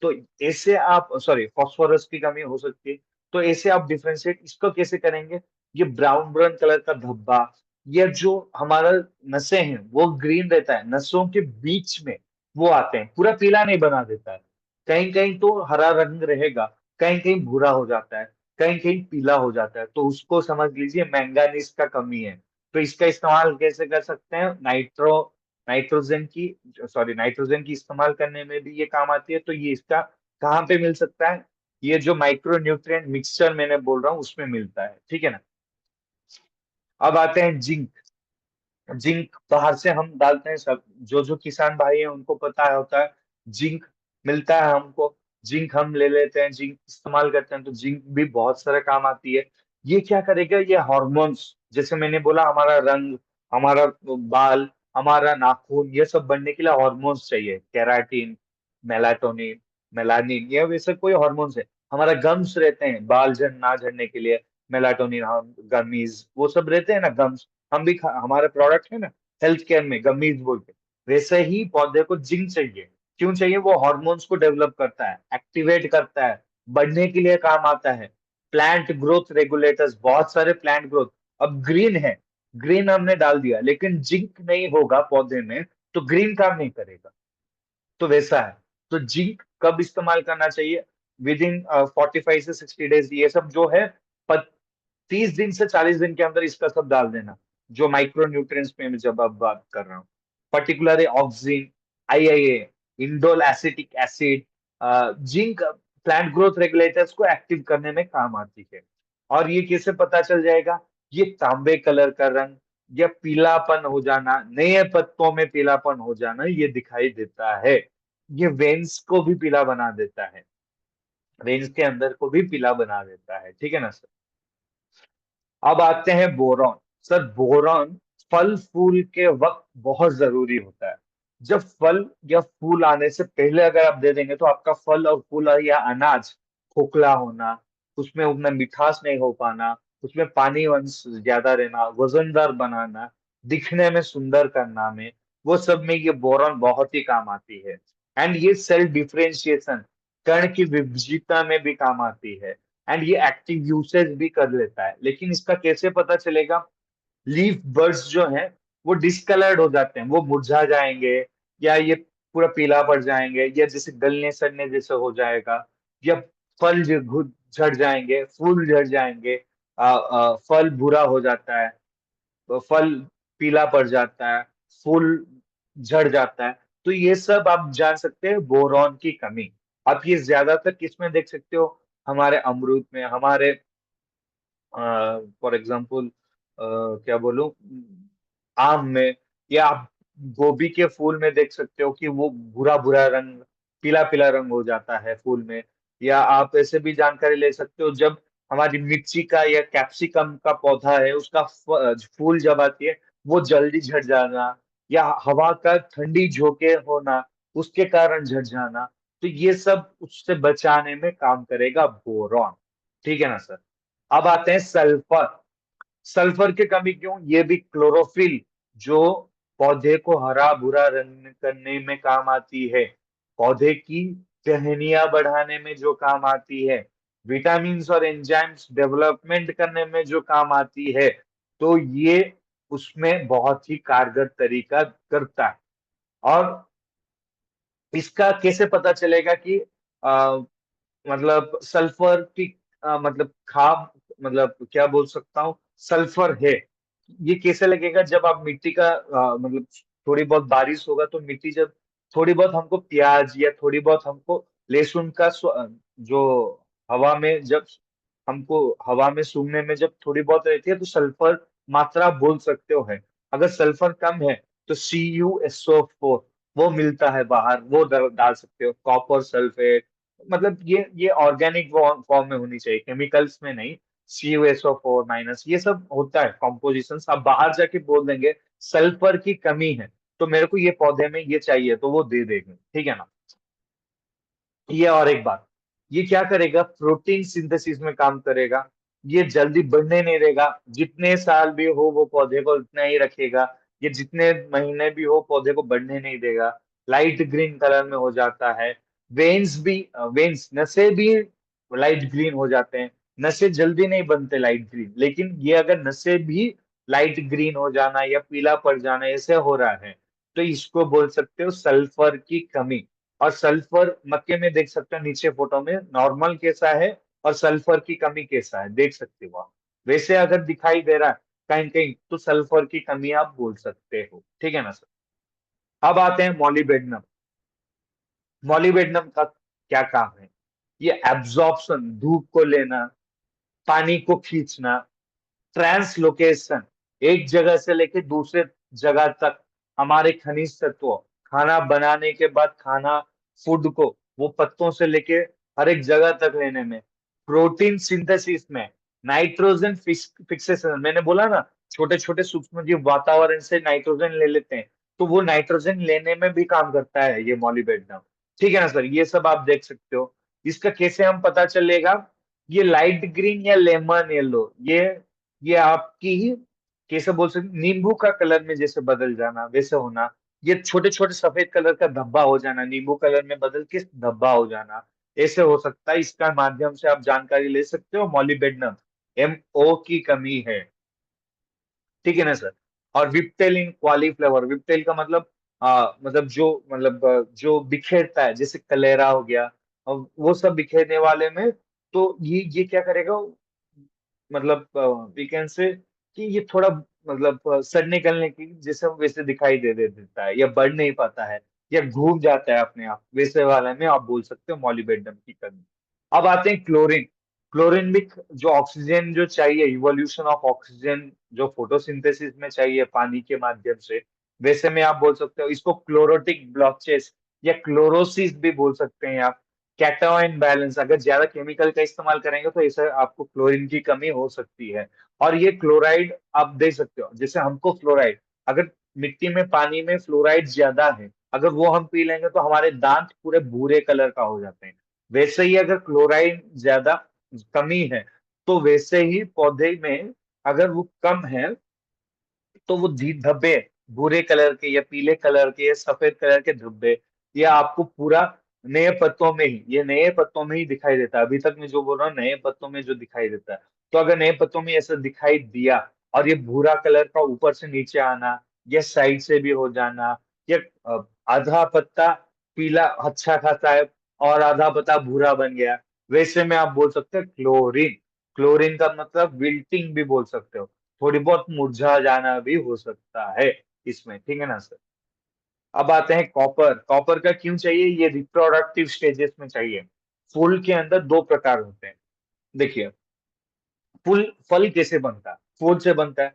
तो ऐसे आप, सॉरी, फास्फोरस की कमी हो सकती है। तो ऐसे आप डिफरेंशिएट इसको कैसे करेंगे, ये ब्राउन ब्राउन कलर का धब्बा, ये जो हमारा नसें हैं वो ग्रीन रहता है, नसों के बीच में वो आते हैं, पूरा पीला नहीं बना देता है। कहीं कहीं तो हरा रंग रहेगा, कहीं कहीं भूरा हो जाता है, कहीं कहीं पीला हो जाता है, तो उसको समझ लीजिए मैंगानीज का कमी है। तो इसका इस्तेमाल कैसे कर सकते हैं, नाइट्रोजन की, सॉरी, नाइट्रोजन की इस्तेमाल करने में भी ये काम आती है। तो ये इसका कहाँ पे मिल सकता है, ये जो माइक्रो न्यूट्रिएंट मिक्सचर मैंने बोल रहा हूँ उसमें मिलता है, ठीक है ना। अब आते हैं जिंक। जिंक बाहर से हम डालते हैं, सब जो किसान भाई हैं उनको पता होता है। जिंक मिलता है हमको, जिंक हम ले लेते हैं, जिंक इस्तेमाल करते हैं, तो जिंक भी बहुत सारे काम आती है। ये क्या करेगा, ये हॉर्मोन्स, जैसे मैंने बोला हमारा रंग, हमारा बाल, हमारा नाखून, ये सब बनने के लिए हॉर्मोन्स चाहिए, केराटिन, मेलाटोनिन, मेलानिन, ये वैसे कोई हॉर्मोन्स है। हमारा गम्स रहते हैं बाल झड़ ना झड़ने के लिए, मेलाटोनिन, हम गमीज वो सब रहते हैं ना गम्स, हम भी हमारे प्रोडक्ट है ना हेल्थ केयर में गमीज बोलते हैं। वैसे ही पौधे को जिंक चाहिए। क्यों चाहिए? वो हॉर्मोन्स को डेवलप करता है, एक्टिवेट करता है, बढ़ने के लिए काम आता है। प्लांट ग्रोथ रेगुलेटर्स, बहुत सारे प्लांट ग्रोथ। अब ग्रीन है, ग्रीन हमने डाल दिया लेकिन जिंक नहीं होगा पौधे में, तो ग्रीन काम नहीं करेगा। तो वैसा है। तो जिंक कब इस्तेमाल करना चाहिए? विद इन 45 से 60 डेज, ये सब जो है 30 दिन से 40 दिन के अंदर इसका सब डाल देना। जो माइक्रो न्यूट्रिएंट्स में मैं जब अब बात कर रहा हूँ, particularly auxin, IIA, indole acetic acid, zinc plant growth regulators को एक्टिव करने में काम आती है। और ये कैसे पता चल जाएगा? ये तांबे कलर का रंग या पीलापन हो जाना, नए पत्तों में पीलापन हो जाना, ये दिखाई देता है। ये वेन्स को भी पीला बना देता है, वेन्स के अंदर को भी पीला बना देता है। ठीक है ना सर? अब आते हैं बोरॉन। सर बोरॉन फल फूल के वक्त बहुत जरूरी होता है। जब फल या फूल आने से पहले अगर आप दे देंगे तो आपका फल और फूल या अनाज खोखला होना, उसमें उतना मिठास नहीं हो पाना, उसमें पानी अंश ज्यादा रहना, वजनदार बनाना, दिखने में सुंदर करना में, वो सब में ये बोरॉन बहुत ही काम आती है। एंड ये सेल डिफरेंशिएशन, कण की विभाज्यता में भी काम आती है। एंड ये एक्टिव यूसेज भी कर लेता है। लेकिन इसका कैसे पता चलेगा? लीफ बर्ड्स जो हैं वो डिस्कलर्ड हो जाते हैं, वो मुरझा जाएंगे, या ये पूरा पीला पड़ जाएंगे, या जैसे गलने सड़ने जैसे हो जाएगा, या फल झड़ जाएंगे, फूल झड़ जाएंगे, फल भूरा हो जाता है, फल पीला पड़ जाता है, फूल झड़ जाता है। तो ये सब आप जान सकते हैं बोरॉन की कमी। आप ये ज्यादातर किसमें देख सकते हो? हमारे अमरूद में, हमारे फॉर एग्जाम्पल क्या बोलूं, आम में, या आप गोभी के फूल में देख सकते हो कि वो भूरा भूरा रंग, पीला पीला रंग हो जाता है फूल में। या आप ऐसे भी जानकारी ले सकते हो, जब हमारी मिर्ची का या कैप्सिकम का पौधा है, उसका फूल जब आती है वो जल्दी झड़ जाना, या हवा का ठंडी झोंके होना उसके कारण झड़ जाना, तो ये सब उससे बचाने में काम करेगा बोरॉन। ठीक है ना सर? अब आते हैं सल्फर। सल्फर की कमी क्यों? ये भी क्लोरोफिल, जो पौधे को हरा भुरा रंग करने में काम आती है, पौधे की टहनियां बढ़ाने में जो काम आती है, विटामिन और एंजाइम्स डेवलपमेंट करने में जो काम आती है, तो ये उसमें बहुत ही कारगर तरीका करता है। और इसका कैसे पता चलेगा कि मतलब सल्फर की मतलब खाद, मतलब क्या बोल सकता हूँ, सल्फर है, ये कैसे लगेगा? जब आप मिट्टी का मतलब थोड़ी बहुत बारिश होगा तो मिट्टी जब थोड़ी बहुत हमको प्याज या थोड़ी बहुत हमको लहसुन का जो हवा में जब हमको हवा में सूंघने में जब थोड़ी बहुत रहती है तो सल्फर मात्रा बोल सकते हो है। अगर सल्फर कम है तो CuSO4 वो मिलता है बाहर, वो डाल सकते हो। कॉपर सल्फेट, मतलब ये ऑर्गेनिक फॉर्म में होनी चाहिए, केमिकल्स में नहीं। CuSO4- ये सब होता है कॉम्पोजिशन। आप बाहर जाके बोल देंगे सल्फर की कमी है तो मेरे को ये पौधे में ये चाहिए, तो वो दे देंगे। ठीक है ना? ये और एक बात, ये क्या करेगा? प्रोटीन सिंथेसिस में काम करेगा। ये जल्दी बढ़ने नहीं देगा, जितने साल भी हो वो पौधे को उतना ही रखेगा। ये जितने महीने भी हो पौधे को बढ़ने नहीं देगा। लाइट ग्रीन कलर में हो जाता है। वेन्स भी, वेन्स नसें भी लाइट ग्रीन हो जाते हैं। नसें जल्दी नहीं बनते लाइट ग्रीन, लेकिन ये अगर नसें भी लाइट ग्रीन हो जाना या पीला पड़ जाना ऐसे हो रहा है, तो इसको बोल सकते हो सल्फर की कमी। और सल्फर मक्के में देख सकते हो, नीचे फोटो में नॉर्मल कैसा है और सल्फर की कमी कैसा है देख सकते हो आप। वैसे अगर दिखाई दे रहा है कहीं कहीं तो सल्फर की कमी आप बोल सकते हो। ठीक है ना सर? अब आते हैं मॉलिबेडनम। मॉलिबेडनम का क्या काम है? ये एब्जॉर्प्शन, धूप को लेना, पानी को खींचना, ट्रांसलोकेशन, एक जगह से लेके दूसरे जगह तक हमारे खनिज तत्व, खाना बनाने के बाद खाना, फूड को वो पत्तों से लेके हर एक जगह तक लेने में, प्रोटीन सिंथेसिस में, नाइट्रोजन फिक्सेशन, मैंने बोला ना छोटे छोटे सूक्ष्म जीव वातावरण से नाइट्रोजन ले लेते हैं, तो वो नाइट्रोजन लेने में भी काम करता है ये मॉलिबेडनम। ठीक है ना सर? ये सब आप देख सकते हो। इसका कैसे हम पता चलेगा? ये लाइट ग्रीन या लेमन येलो, ये आपकी ही कैसे बोल सकते, नींबू का कलर में जैसे बदल जाना वैसे होना, ये छोटे छोटे सफेद कलर का धब्बा हो जाना, नींबू कलर में बदल के धब्बा हो जाना, ऐसे हो सकता है। इसका माध्यम से आप जानकारी ले सकते हो मॉलिबेडनम, MO की कमी है, ठीक है ना सर। और विप्टेल इन कॉलीफ्लावर, विप्टेल का मतलब मतलब जो बिखेरता है, जैसे कलेरा हो गया, और वो सब बिखेरने वाले में, तो ये क्या करेगा, मतलब वी कैन से कि ये थोड़ा मतलब सड़ निकलने की जैसे वैसे दिखाई दे देता है, या बढ़ नहीं पाता है, या घूम जाता है अपने आप, वैसे वाले में आप बोल सकते हो मॉलिबेडनम की कमी। अब आते हैं क्लोरीन। क्लोरीन भी जो ऑक्सीजन जो चाहिए, इवोल्यूशन ऑफ ऑक्सीजन जो फोटोसिंथेसिस में चाहिए पानी के माध्यम से, वैसे में आप बोल सकते हो इसको क्लोरोटिक ब्लॉकेज या क्लोरोसिस भी बोल सकते हैं आप। कैटायन बैलेंस, अगर ज्यादा केमिकल का इस्तेमाल करेंगे तो इससे आपको क्लोरीन की कमी हो सकती है। और ये क्लोराइड आप देख सकते हो, जैसे हमको फ्लोराइड, अगर मिट्टी में पानी में फ्लोराइड ज्यादा है, अगर वो हम पी लेंगे तो हमारे दांत पूरे भूरे कलर का हो जाते हैं। वैसे ही अगर क्लोराइड ज्यादा कमी है, तो वैसे ही पौधे में अगर वो कम है, तो वो धब्बे, भूरे कलर के या पीले कलर के या सफेद कलर के धब्बे, ये आपको पूरा नए पत्तों में ही, ये नए पत्तों में ही दिखाई देता है। अभी तक मैं जो बोल रहा हूँ नए पत्तों में जो दिखाई देता है, तो अगर नए पत्तों में ऐसा दिखाई दिया, और ये भूरा कलर का ऊपर से नीचे आना, या साइड से भी हो जाना, या आधा पत्ता पीला अच्छा खासा है और आधा पत्ता भूरा बन गया, वैसे में आप बोल सकते हैं क्लोरीन। क्लोरीन का मतलब विल्टिंग भी बोल सकते हो, थोड़ी बहुत मुरझा जाना भी हो सकता है इसमें, ठीक है ना सर। अब आते हैं कॉपर। कॉपर का क्यों चाहिए? ये रिप्रोडक्टिव स्टेजेस में चाहिए। फूल के अंदर दो प्रकार होते हैं, देखिए, फूल फल कैसे बनता है? फूल से बनता है।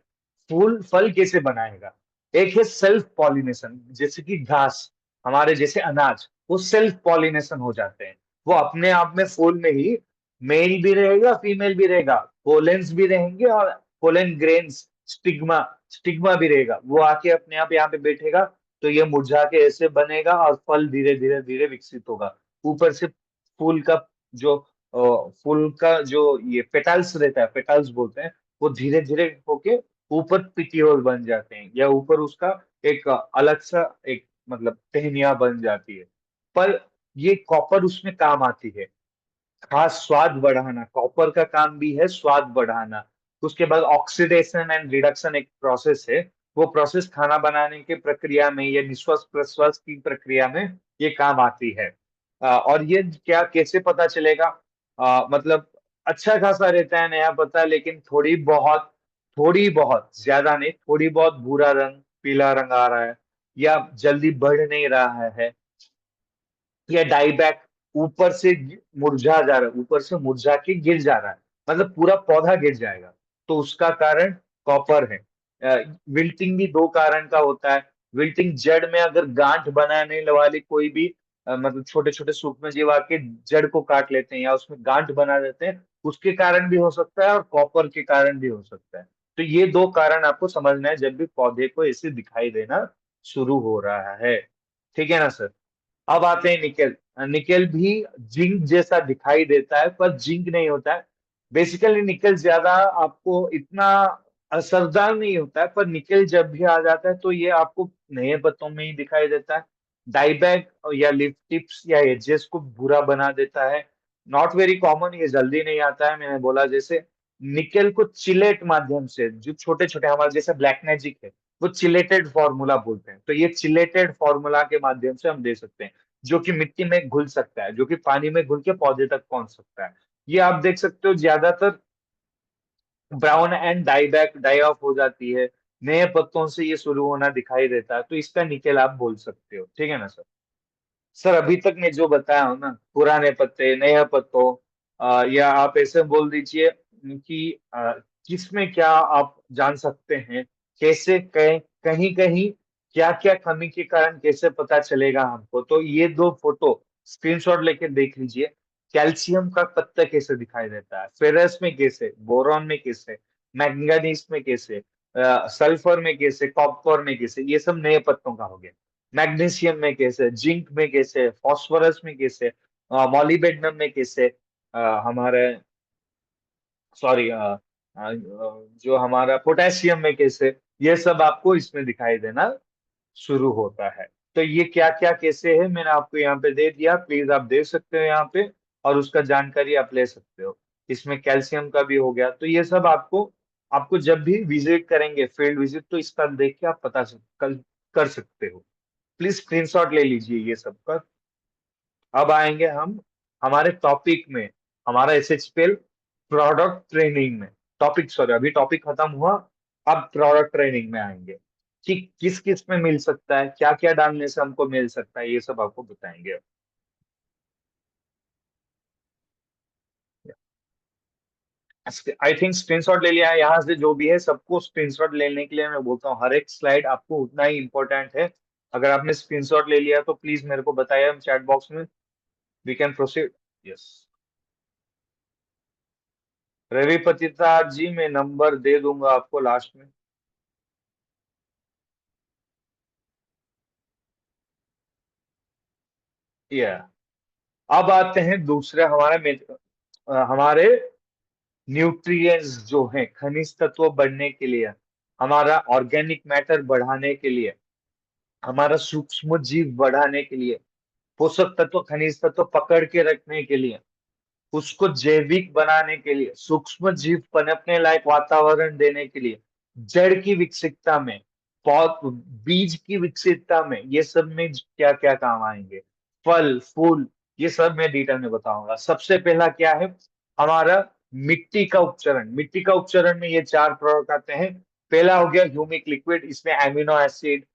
फूल फल कैसे बनाएगा? एक है सेल्फ पॉलिनेशन, जैसे कि घास, हमारे जैसे अनाज, वो सेल्फ पॉलिनेशन हो जाते हैं, वो अपने आप में फूल में ही मेल भी रहेगा फीमेल भी रहेगा, पोलेंस भी रहेंगे, और पोलन ग्रेन्स, स्टिग्मा, स्टिग्मा भी रहेगा, वो आके अपने आप यहाँ पे बैठेगा, तो ये मुरझा के ऐसे बनेगा और फल धीरे धीरे धीरे विकसित होगा। ऊपर से फूल का जो फूल का जो ये पेटल्स रहता है, पेटल्स बोलते हैं, वो धीरे धीरे होके ऊपर पिटियोल बन जाते हैं, या ऊपर उसका एक अलग सा एक मतलब टहनियां बन जाती है। पर ये कॉपर उसमें काम आती है, खास स्वाद बढ़ाना, कॉपर का काम भी है स्वाद बढ़ाना। उसके बाद ऑक्सीडेशन एंड रिडक्शन एक प्रोसेस है, वो प्रोसेस खाना बनाने की प्रक्रिया में या निश्वास प्रश्वास की प्रक्रिया में ये काम आती है। और ये क्या कैसे पता चलेगा? मतलब अच्छा खासा रहता है नया पत्ता, लेकिन थोड़ी बहुत ज्यादा नहीं, थोड़ी बहुत भूरा रंग पीला रंग आ रहा है, या जल्दी बढ़ नहीं रहा है, या डाईबैक ऊपर से मुरझा जा रहा है, ऊपर से मुरझा के गिर जा रहा है, मतलब पूरा पौधा गिर जाएगा, तो उसका कारण कॉपर है। विल्टिंग भी दो कारण का होता है। विल्टिंग जड़ में अगर गांठ बनाने वाली कोई भी मतलब छोटे छोटे सूक्ष्म जीव आके जड़ को काट लेते हैं या उसमें गांठ बना देते हैं, उसके कारण भी हो सकता है, और कॉपर के कारण भी हो सकता है। तो ये दो कारण आपको समझना है जब भी पौधे को ऐसे दिखाई देना शुरू हो रहा है, ठीक है ना सर। अब आते हैं निकेल। निकेल भी जिंक जैसा दिखाई देता है, पर जिंक नहीं होता है। बेसिकली निकेल ज्यादा आपको इतना असरदार नहीं होता है, पर निकेल जब भी आ जाता है तो ये आपको नए पत्तों में ही दिखाई देता है। डाईबैक या लिप टिप्स या एजेस को बुरा बना देता है। नॉट वेरी कॉमन, ये जल्दी नहीं आता है, मैंने बोला जैसे। निकेल को चिलेट माध्यम से, जो छोटे छोटे हमारे जैसे ब्लैक मैजिक है, वो चिलेटेड फॉर्मूला बोलते हैं, तो ये चिलेटेड फॉर्मूला के माध्यम से हम दे सकते हैं, जो कि मिट्टी में घुल सकता है, जो कि पानी में घुल के पौधे तक पहुंच सकता है। ये आप देख सकते हो ज्यादातर brown and dieback die off हो जाती है, नए पत्तों से ये शुरू होना दिखाई देता है, तो इसका निकेल आप बोल सकते हो, ठीक है ना सर। सर अभी तक मैं जो बताया हूँ ना, पुराने पत्ते नए पत्तों, या आप ऐसे बोल दीजिए कि किसमें क्या आप जान सकते हैं, कैसे कहीं कहीं क्या क्या कमी के कारण कैसे पता चलेगा हमको, तो ये दो फोटो स्क्रीनशॉट लेके देख लीजिए। कैल्शियम का पत्ता कैसे दिखाई देता है, फेरस में कैसे, बोरॉन में कैसे, मैंगनीज में कैसे, सल्फर में कैसे, कॉपर में कैसे, ये सब नए पत्तों का हो गया। मैग्नीशियम में कैसे, जिंक में कैसे, फास्फोरस में कैसे, मॉलिबेडनम में कैसे हमारे, सॉरी, जो हमारा पोटेशियम में कैसे, ये सब आपको इसमें दिखाई देना शुरू होता है। तो ये क्या क्या कैसे है मैंने आपको यहाँ पे दे दिया, प्लीज आप देख सकते हो यहाँ पे, और उसका जानकारी आप ले सकते हो। इसमें कैल्शियम का भी हो गया, तो ये सब आपको आपको जब भी विजिट करेंगे फील्ड विजिट, तो इसका देख के आप कर सकते हो। प्लीज स्क्रीनशॉट ले लीजिए ये सब का। अब आएंगे हम हमारे टॉपिक में, हमारा एसएचपीएल प्रोडक्ट ट्रेनिंग में। टॉपिक, सॉरी, अभी टॉपिक खत्म हुआ, अब प्रोडक्ट ट्रेनिंग में आएंगे कि किस किस में मिल सकता है, क्या क्या डालने से हमको मिल सकता है, ये सब आपको बताएंगे। आई थिंक स्क्रीनशॉट ले लिया है यहाँ से, जो भी है सबको स्क्रीनशॉट लेने के लिए मैं बोलता हूँ, हर एक स्लाइड आपको उतना ही इंपॉर्टेंट है। अगर आपने स्क्रीनशॉट ले लिया तो प्लीज मेरे को बताइए, हम चैट बॉक्स में we can proceed. Yes, Ravi Patita ji, मैं नंबर दे दूंगा आपको लास्ट में। या अब आते हैं दूसरे हमारे न्यूट्रिएंट्स जो हैं, खनिज तत्व बढ़ने के लिए, हमारा ऑर्गेनिक मैटर बढ़ाने के लिए, हमारा सूक्ष्म जीव बढ़ाने के लिए, पोषक तत्व खनिज तत्व पकड़ के रखने के लिए, उसको जैविक बनाने के लिए, सूक्ष्म जीव पनपने लायक वातावरण देने के लिए, जड़ की विकसितता में, पौध बीज की विकसितता में, ये सब में क्या क्या काम आएंगे, फल फूल, ये सब मैं डिटेल में बताऊंगा। सबसे पहला क्या है, हमारा मिट्टी का उपचरण। मिट्टी का उपचरण में ये चार प्रोडक्ट आते हैं। पहला हो गया ह्यूमिक लिक्विड, इसमें एमिनो एसिड,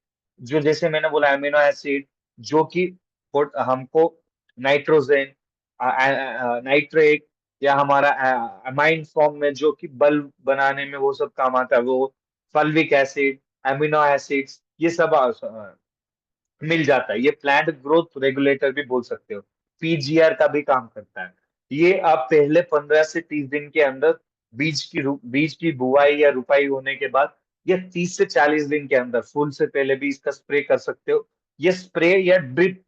जो जैसे मैंने बोला एमिनो एसिड, जो कि हमको नाइट्रोजन, नाइट्रेट, या हमारा अमाइन फॉर्म में जो कि बल्ब बनाने में वो सब काम आता है, वो फल्विक एसिड, एमिनो एसिड्स, ये सब मिल जाता है। ये प्लांट ग्रोथ रेगुलेटर भी बोल सकते हो, पीजीआर का भी काम करता है। ये आप पहले 15 से 30 दिन के अंदर बीज की बुआई या रुपाई होने के बाद, या 30 से 40 दिन के अंदर, फूल से पहले भी इसका स्प्रे कर सकते हो। ये स्प्रे या ड्रिप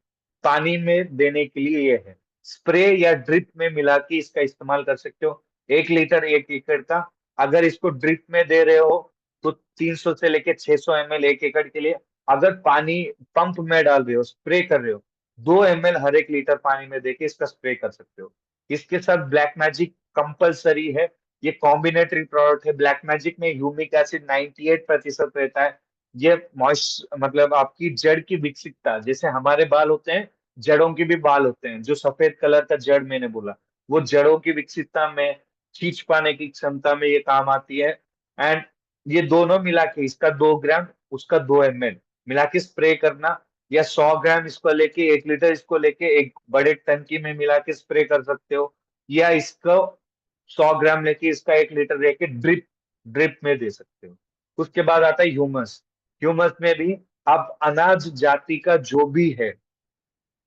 पानी में देने के लिए ये है। स्प्रे या ड्रिप में मिला के इसका इस्तेमाल कर सकते हो। 1 लीटर 1 एकड़ का, अगर इसको ड्रिप में दे रहे हो तो 300 से लेके 600 ml 1 एकड़ के लिए। अगर पानी पंप में डाल रहे हो, स्प्रे कर रहे हो, 2 ml हर 1 लीटर पानी में देके इसका स्प्रे कर सकते हो। इसके साथ ब्लैक मैजिक कंपलसरी है। ये कॉम्बिनेटरी प्रोडक्ट है। ब्लैक मैजिक में ह्यूमिक एसिड 98% रहता है। ये मॉइस्ट मतलब आपकी जड़ की विकसितता, जैसे हमारे बाल होते हैं, जड़ों के भी बाल होते हैं, जो सफेद कलर का जड़ मैंने बोला, वो जड़ों की विकसितता में, खींच पाने की क्षमता में ये काम आती है। एंड ये दोनों मिला के, इसका 2 ग्राम उसका 2 ml मिला के स्प्रे करना, या 100 ग्राम इसको लेके 1 लीटर इसको लेके एक बड़े टंकी में मिला के स्प्रे कर सकते हो, या इसको 100 ग्राम लेके इसका 1 लीटर लेके ड्रिप ड्रिप में दे सकते हो। उसके बाद आता है ह्यूमस। ह्यूमस में भी आप अनाज जाति का जो भी है,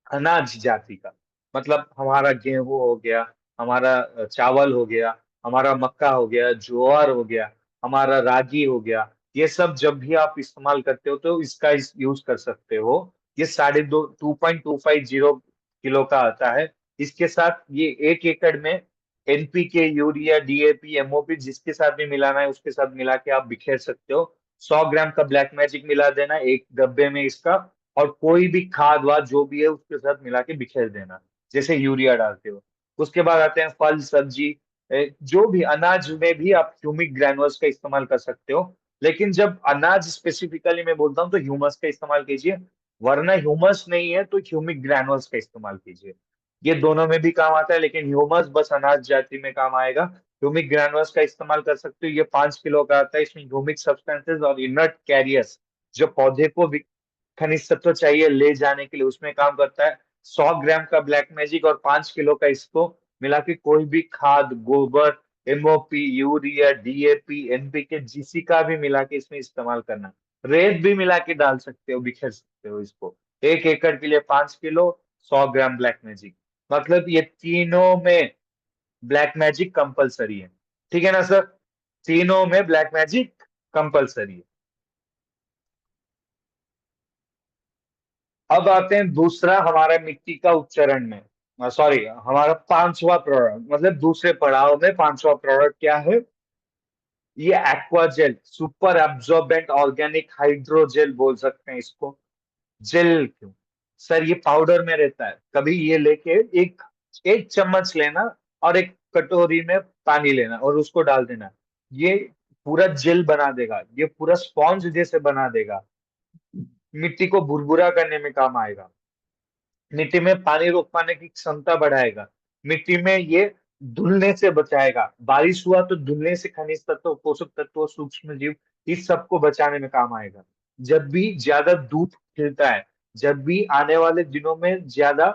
अनाज जाति का, मतलब हमारा गेहूं हो गया, हमारा चावल हो गया, हमारा मक्का हो गया, ज्वार हो गया, हमारा रागी हो गया, ये सब जब भी आप इस्तेमाल करते हो तो इसका यूज कर सकते हो। ये 2.25 किलो का आता है। इसके साथ ये 1 एकड़ में एनपीके, यूरिया, डीएपी, एमओपी, जिसके साथ भी मिलाना है उसके साथ मिला के आप बिखेर सकते हो। 100 ग्राम का ब्लैक मैजिक मिला देना एक डब्बे में इसका, और कोई भी खाद वाद जो भी है उसके साथ मिला के बिखेर देना, जैसे यूरिया डालते हो। उसके बाद आते हैं फल सब्जी, जो भी अनाज में भी आप ह्यूमिक ग्रैनुअल्स का इस्तेमाल कर सकते हो। लेकिन जब अनाज स्पेसिफिकली मैं बोलता हूँ तो ह्यूमस का इस्तेमाल कीजिए, वरना ह्यूमस नहीं है तो ह्यूमिक ग्रैनुअल्स का इस्तेमाल कीजिए। ये दोनों में भी काम आता है, लेकिन ह्यूमस बस अनाज जाति में काम आएगा। ह्यूमिक ग्रैनुअल्स का इस्तेमाल कर सकते हो। ये 5 किलो का आता है। इसमें ह्यूमिक सब्सटेंसेस और इनर्ट कैरियर्स, जो पौधे को खनिज तत्व चाहिए ले जाने के लिए, उसमें काम करता है। 100 ग्राम का ब्लैक मैजिक और 5 किलो का इसको मिला के कोई भी खाद, गोबर, MOP, urea, DAP, NPK, GC का भी मिला के इसमें इस्तेमाल करना। रेत भी मिला के डाल सकते हो, बिखेर सकते हो इसको। 1 एकड़ के लिए 5 किलो, 100 ग्राम ब्लैक मैजिक, मतलब ये तीनों में ब्लैक मैजिक कंपलसरी है। ठीक है ना सर? तीनों में ब्लैक मैजिक कंपलसरी है। अब आते हैं दूसरा हमारा मिट्टी का उपचरण में। सॉरी, हमारा पांचवा प्रोडक्ट, मतलब दूसरे पड़ाव में पांचवा प्रोडक्ट क्या है? ये एक्वाजेल, सुपर एब्जॉर्बेंट ऑर्गेनिक हाइड्रोजेल बोल सकते हैं इसको। जेल क्यों? सर ये पाउडर में रहता है। कभी ये लेके एक एक चम्मच लेना और एक कटोरी में पानी लेना और उसको डाल देना। ये पूरा जेल बना देगा, ये पूरा स्पॉन्ज जैसे बना देगा। मिट्टी को भुरभुरा करने में काम आएगा, मिट्टी में पानी रोक पाने की क्षमता बढ़ाएगा, मिट्टी में ये धुलने से बचाएगा। बारिश हुआ तो धुलने से खनिज तत्व, पोषक तत्व, सूक्ष्म जीव, इस सबको बचाने में काम आएगा। जब भी ज्यादा धूप खिलता है, जब भी आने वाले दिनों में ज्यादा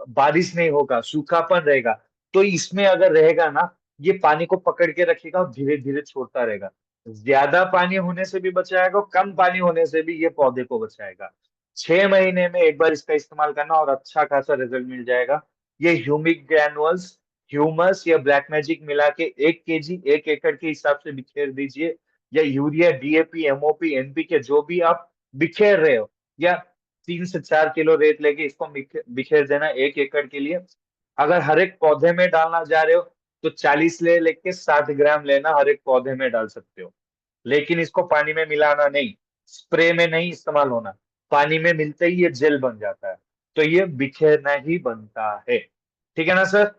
बारिश नहीं होगा, सूखापन रहेगा, तो इसमें अगर रहेगा ना, ये पानी को पकड़ के रखेगा और धीरे धीरे छोड़ता रहेगा। ज्यादा पानी होने से भी बचाएगा और कम पानी होने से भी ये पौधे को बचाएगा। 6 महीने में एक बार इसका इस्तेमाल करना और अच्छा खासा रिजल्ट मिल जाएगा। ये ह्यूमिक ग्रैनुअल्स, ह्यूमस या ब्लैक मैजिक मिला के 1 kg 1 एकड़ के हिसाब से बिखेर दीजिए, या यूरिया, डीएपी, एमओपी, एनपीके जो भी आप बिखेर रहे हो, या 3 से 4 किलो रेत लेके इसको बिखेर देना 1 एकड़ के लिए। अगर हर एक पौधे में डालना जा रहे हो तो 40 ले लेके 60 ग्राम लेना, हर एक पौधे में डाल सकते हो। लेकिन इसको पानी में मिलाना नहीं, स्प्रे में नहीं इस्तेमाल होना। पानी में मिलते ही ये जेल बन जाता है, तो ये बिखेरना ही बनता है। ठीक है ना सर?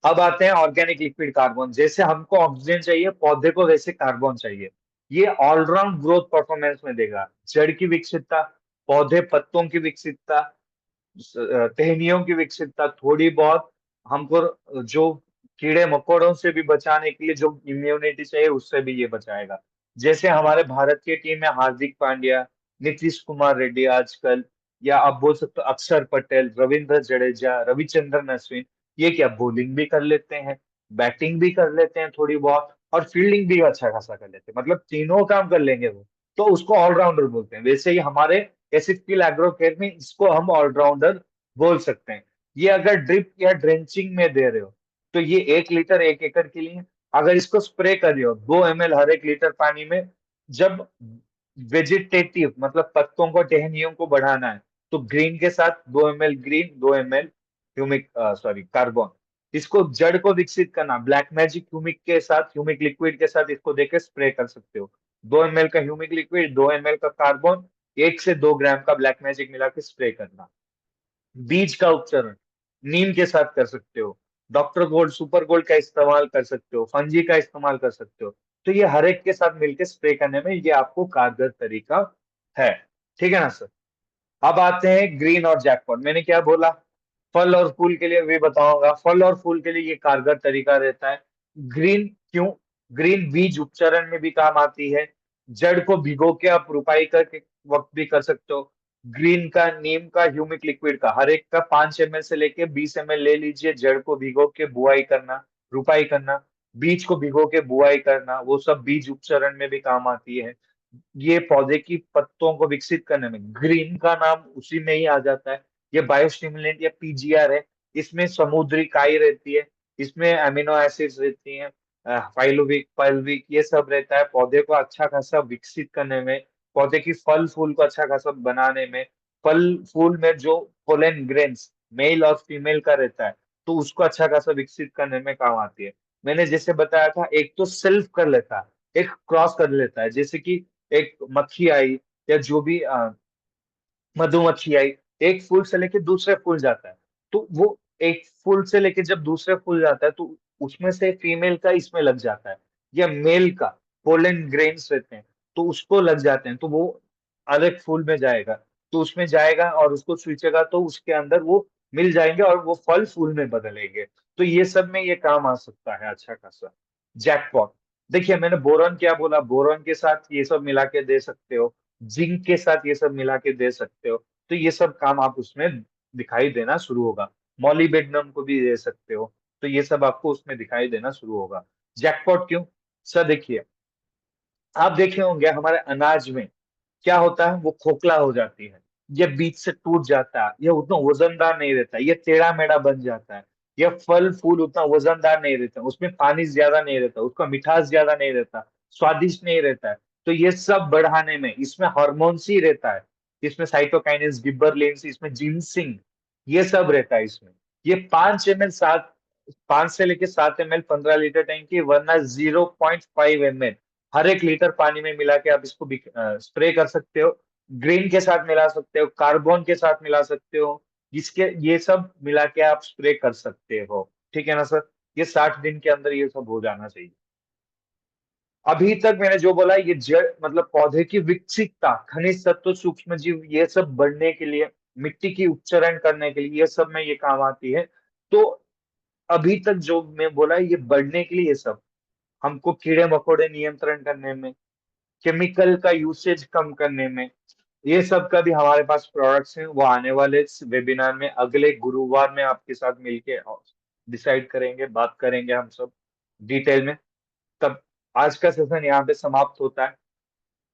अब आते हैं ऑर्गेनिक लिक्विड कार्बन। जैसे हमको ऑक्सीजन चाहिए पौधे को, वैसे कार्बन चाहिए। ये ऑलराउंड ग्रोथ परफॉर्मेंस में देगा। जड़ की विकसितता, पौधे पत्तों की विकसितता, टहनियों की विकसितता, थोड़ी बहुत हमको जो कीड़े मकोड़ों से भी बचाने के लिए जो इम्यूनिटी चाहिए उससे भी ये बचाएगा। जैसे हमारे भारत की टीम में हार्दिक पांड्या, नीतीश कुमार रेड्डी आजकल, या आप बोल सकते हो अक्षर पटेल, रविंद्र जडेजा, रविचंद्रन अश्विन, ये क्या बॉलिंग भी कर लेते हैं, बैटिंग भी कर लेते हैं थोड़ी बहुत, और फील्डिंग भी अच्छा खासा कर लेते हैं, मतलब तीनों काम कर लेंगे वो। तो उसको ऑलराउंडर बोलते हैं। वैसे ही हमारे एसिड एग्रो केयर में इसको हम ऑलराउंडर बोल सकते हैं। ये अगर ड्रिप या ड्रेंचिंग में दे रहे हो तो ये 1 लीटर 1 एकड़ के लिए। अगर इसको स्प्रे कर रहे हो 2 ml हर 1 लीटर पानी में, जब वेजिटेटिव मतलब पत्तों को, टहनियों को बढ़ाना है, तो ग्रीन के साथ 2 ml green, 2 ml humic, sorry carbon. इसको जड़ को विकसित करना, ब्लैक मैजिक ह्यूमिक के साथ, ह्यूमिक लिक्विड के साथ इसको देके स्प्रे कर सकते हो। 2 ml का ह्यूमिक लिक्विड, 2 ml का कार्बन, 1 से 2 ग्राम का ब्लैक मैजिक मिला के स्प्रे करना। बीज का उपचारण नीम के साथ कर सकते हो, डॉक्टर गोल्ड, सुपर गोल्ड का इस्तेमाल कर सकते हो, फंजी का इस्तेमाल कर सकते हो। तो ये हर एक के साथ मिलकर स्प्रे करने में ये आपको कारगर तरीका है। ठीक है ना सर? अब आते हैं ग्रीन और जैकपॉट। मैंने क्या बोला? फल और फूल के लिए भी बताऊंगा। फल और फूल के लिए ये कारगर तरीका रहता है। ग्रीन क्यों? ग्रीन बीज उपचारण में भी काम आती है। जड़ को भिगो के आप रुपाई करके वक्त भी कर सकते हो। ग्रीन का, नीम का, ह्यूमिक लिक्विड का हर एक का 5 ml से लेके 20 ml ले लीजिए। जड़ को भिगो के बुआई करना, रुपाई करना, बीज को भिगो के बुआई करना, वो सब बीज उपचारण में भी काम आती है। ये पौधे की पत्तों को विकसित करने में, ग्रीन का नाम उसी में ही आ जाता है। ये बायोस्टिमुलेंट या पीजीआर है। इसमें समुद्री काई रहती है, इसमें अमीनो एसिड्स रहती हैं, फाइलोविक, पल्विक, ये सब रहता है पौधे को अच्छा खासा विकसित करने में, पौधे की फल फूल को अच्छा खासा बनाने में। फल फूल में जो पोलन ग्रेन्स मेल और फीमेल का रहता है, तो उसको अच्छा खासा विकसित करने में काम आती है। मैंने जैसे बताया था, एक तो सेल्फ कर लेता है, एक क्रॉस कर लेता है। जैसे कि एक मक्खी आई, या जो भी मधुमक्खी आई, एक फूल से लेके दूसरे फूल जाता है, तो वो एक फूल से लेके जब दूसरे फूल जाता है तो उसमें से फीमेल का इसमें लग जाता है, या मेल का पोलन ग्रेन्स रहते हैं तो उसको लग जाते हैं, तो वो अलग फूल में जाएगा, तो उसमें जाएगा और उसको खींचेगा तो उसके अंदर वो मिल जाएंगे और वो फल फूल में बदलेंगे। तो ये सब में ये काम आ सकता है अच्छा खासा। जैकपॉट, देखिए मैंने बोरॉन क्या बोला, बोरॉन के साथ ये सब मिला के दे सकते हो, जिंक के साथ ये सब मिला के दे सकते हो, तो ये सब काम आप उसमें दिखाई देना शुरू होगा। मॉलिबेडनम को भी दे सकते हो, तो ये सब आपको उसमें दिखाई देना शुरू होगा। जैकपॉट क्यों? सर देखिए, आप देखे होंगे हमारे अनाज में क्या होता है, वो खोखला हो जाती है, ये बीच से टूट जाता है, ये उतना वजनदार नहीं रहता, ये टेढ़ा मेढ़ा बन जाता है, ये फल फूल उतना वजनदार नहीं रहता, उसमें पानी ज्यादा नहीं रहता, उसका मिठास ज्यादा नहीं रहता, स्वादिष्ट नहीं रहता है। तो ये सब बढ़ाने में इसमें हार्मोन्स ही रहता है, इसमें साइटोकाइनेस, गिबरलिंस, इसमें जिनसिंग, ये सब रहता है इसमें। ये 5 ml, 5 से लेके 7 ml 15 लीटर टैंक की, वरना 0.5 ml हर एक लीटर पानी में मिला के आप इसको स्प्रे कर सकते हो। ग्रीन के साथ मिला सकते हो, कार्बन के साथ मिला सकते हो, जिसके ये सब मिला के आप स्प्रे कर सकते हो। ठीक है ना सर? ये 60 दिन के अंदर ये सब हो जाना चाहिए। अभी तक मैंने जो बोला, ये जड़ मतलब पौधे की विकसितता, खनिज तत्व, सूक्ष्म जीव, ये सब बढ़ने के लिए, मिट्टी की उपचरण करने के लिए, ये सब में ये काम आती है। तो अभी तक जो मैं बोला, ये बढ़ने के लिए, ये सब हमको कीड़े मकोड़े नियंत्रण करने में, केमिकल का यूसेज कम करने में, ये सब का भी हमारे पास प्रोडक्ट्स हैं। वो आने वाले वेबिनार में अगले गुरुवार में आपके साथ मिलके डिसाइड करेंगे, बात करेंगे हम सब डिटेल में। तब आज का सेशन यहाँ पे समाप्त होता है।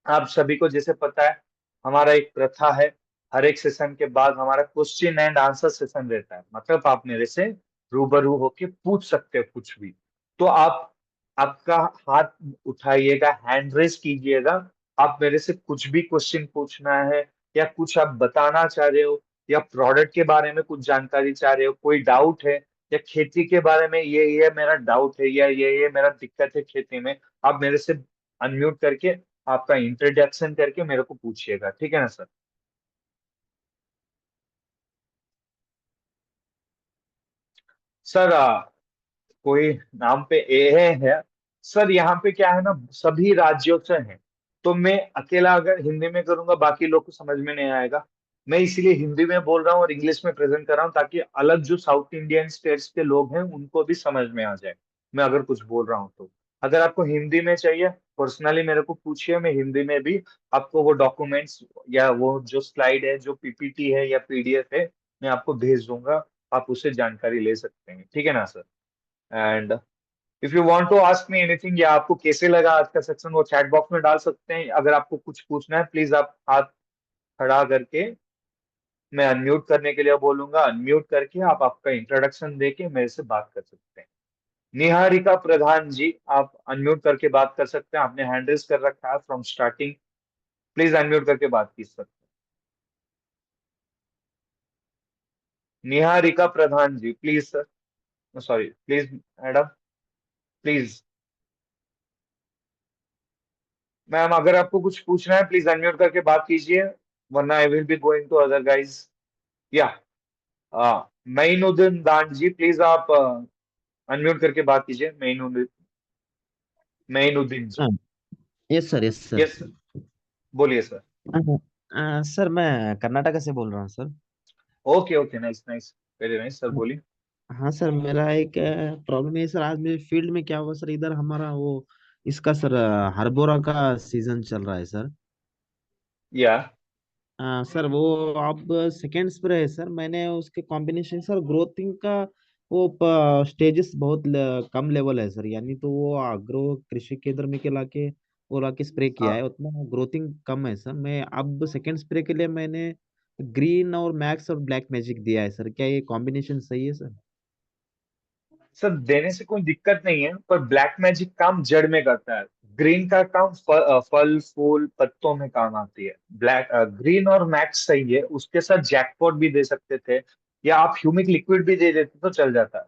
आप सभी को जैसे पता है, हमारा एक प्रथा है, हर एक सेशन के बाद हमारा क्वेश्चन एंड आंसर सेशन रहता है। मतलब आप मेरे से रूबरू होके पूछ सकते हो कुछ भी। तो आप आपका हाथ उठाइएगा, हैंड रेस कीजिएगा। आप मेरे से कुछ भी क्वेश्चन पूछना है, या कुछ आप बताना चाह रहे हो, या प्रोडक्ट के बारे में कुछ जानकारी चाह रहे हो, कोई डाउट है, या खेती के बारे में ये मेरा डाउट है, या ये मेरा दिक्कत है खेती में, आप मेरे से अनम्यूट करके आपका इंट्रोडक्शन करके मेरे को पूछिएगा। ठीक है ना सर? सर कोई नाम पे ए है सर। यहाँ पे क्या है ना, सभी राज्यों से हैं। तो मैं अकेला अगर हिंदी में करूंगा, बाकी लोग को समझ में नहीं आएगा। मैं इसीलिए हिंदी में बोल रहा हूँ और इंग्लिश में प्रेजेंट कर रहा हूँ, ताकि अलग जो साउथ इंडियन स्टेट्स के लोग हैं उनको भी समझ में आ जाए मैं अगर कुछ बोल रहा हूँ तो। अगर आपको हिंदी में चाहिए, पर्सनली मेरे को पूछिए, मैं हिंदी में भी आपको वो डॉक्यूमेंट्स या वो जो स्लाइड है, जो पीपीटी है या पीडीएफ है, मैं आपको भेज दूंगा। आप उससे जानकारी ले सकते हैं। ठीक है ना sir? And if you want to ask me anything, या आपको कैसे लगा आज का सेक्शन, वो चैट बॉक्स में डाल सकते हैं। अगर आपको कुछ पूछना है, प्लीज आप हाथ खड़ा करके, मैं अनम्यूट करने के लिए बोलूंगा, अनम्यूट करके आप आपका इंट्रोडक्शन देके मेरे से बात कर सकते हैं। निहारिका प्रधान जी, आप अनम्यूट करके बात कर सकते हैं। आपने हैंड रेज कर रखा है फ्रॉम स्टार्टिंग। प्लीज अनम्यूट करके बात कर सकते हैं। Niharika Pradhan ji, please sir, sorry, please madam, please ma'am, अगर आपको कुछ पूछना है प्लीज अनम्यूट करके बात कीजिए, वरना I will be going to other guys. या मईनुद्दीन दान जी, प्लीज आप अनम्यूट करके बात कीजिए। मईनुद्दीन जी। हाँ। Yes sir, yes sir. Yes sir, बोलिए सर। सर मैं कर्नाटका से बोल रहा हूँ sir. Okay okay, nice nice, very nice sir, बोलिए। हाँ सर, मेरा एक प्रॉब्लम है सर। आज मेरे फील्ड में क्या हुआ सर, इधर हमारा वो इसका सर हरबोरा का सीजन चल रहा है सर। या सर वो अब सेकेंड स्प्रे है सर। मैंने उसके कॉम्बिनेशन सर ग्रोथिंग का वो स्टेजेस बहुत कम लेवल है सर। यानी तो वो अग्रो कृषि केंद्र में के लाके वो लाके स्प्रे किया हाँ है, उतना ग्रोथिंग कम है सर। मैं अब सेकेंड स्प्रे के लिए मैंने ग्रीन और मैक्स और ब्लैक मैजिक दिया है सर। क्या ये कॉम्बिनेशन सही है सर? सर, देने से कोई दिक्कत नहीं है, पर ब्लैक मैजिक काम जड़ में करता है। ग्रीन का काम फल फूल पत्तों में काम आती है। ग्रीन और मैक्स सही है। उसके साथ जैकपॉट भी दे सकते थे, या आप ह्यूमिक लिक्विड भी दे देते तो चल जाता है।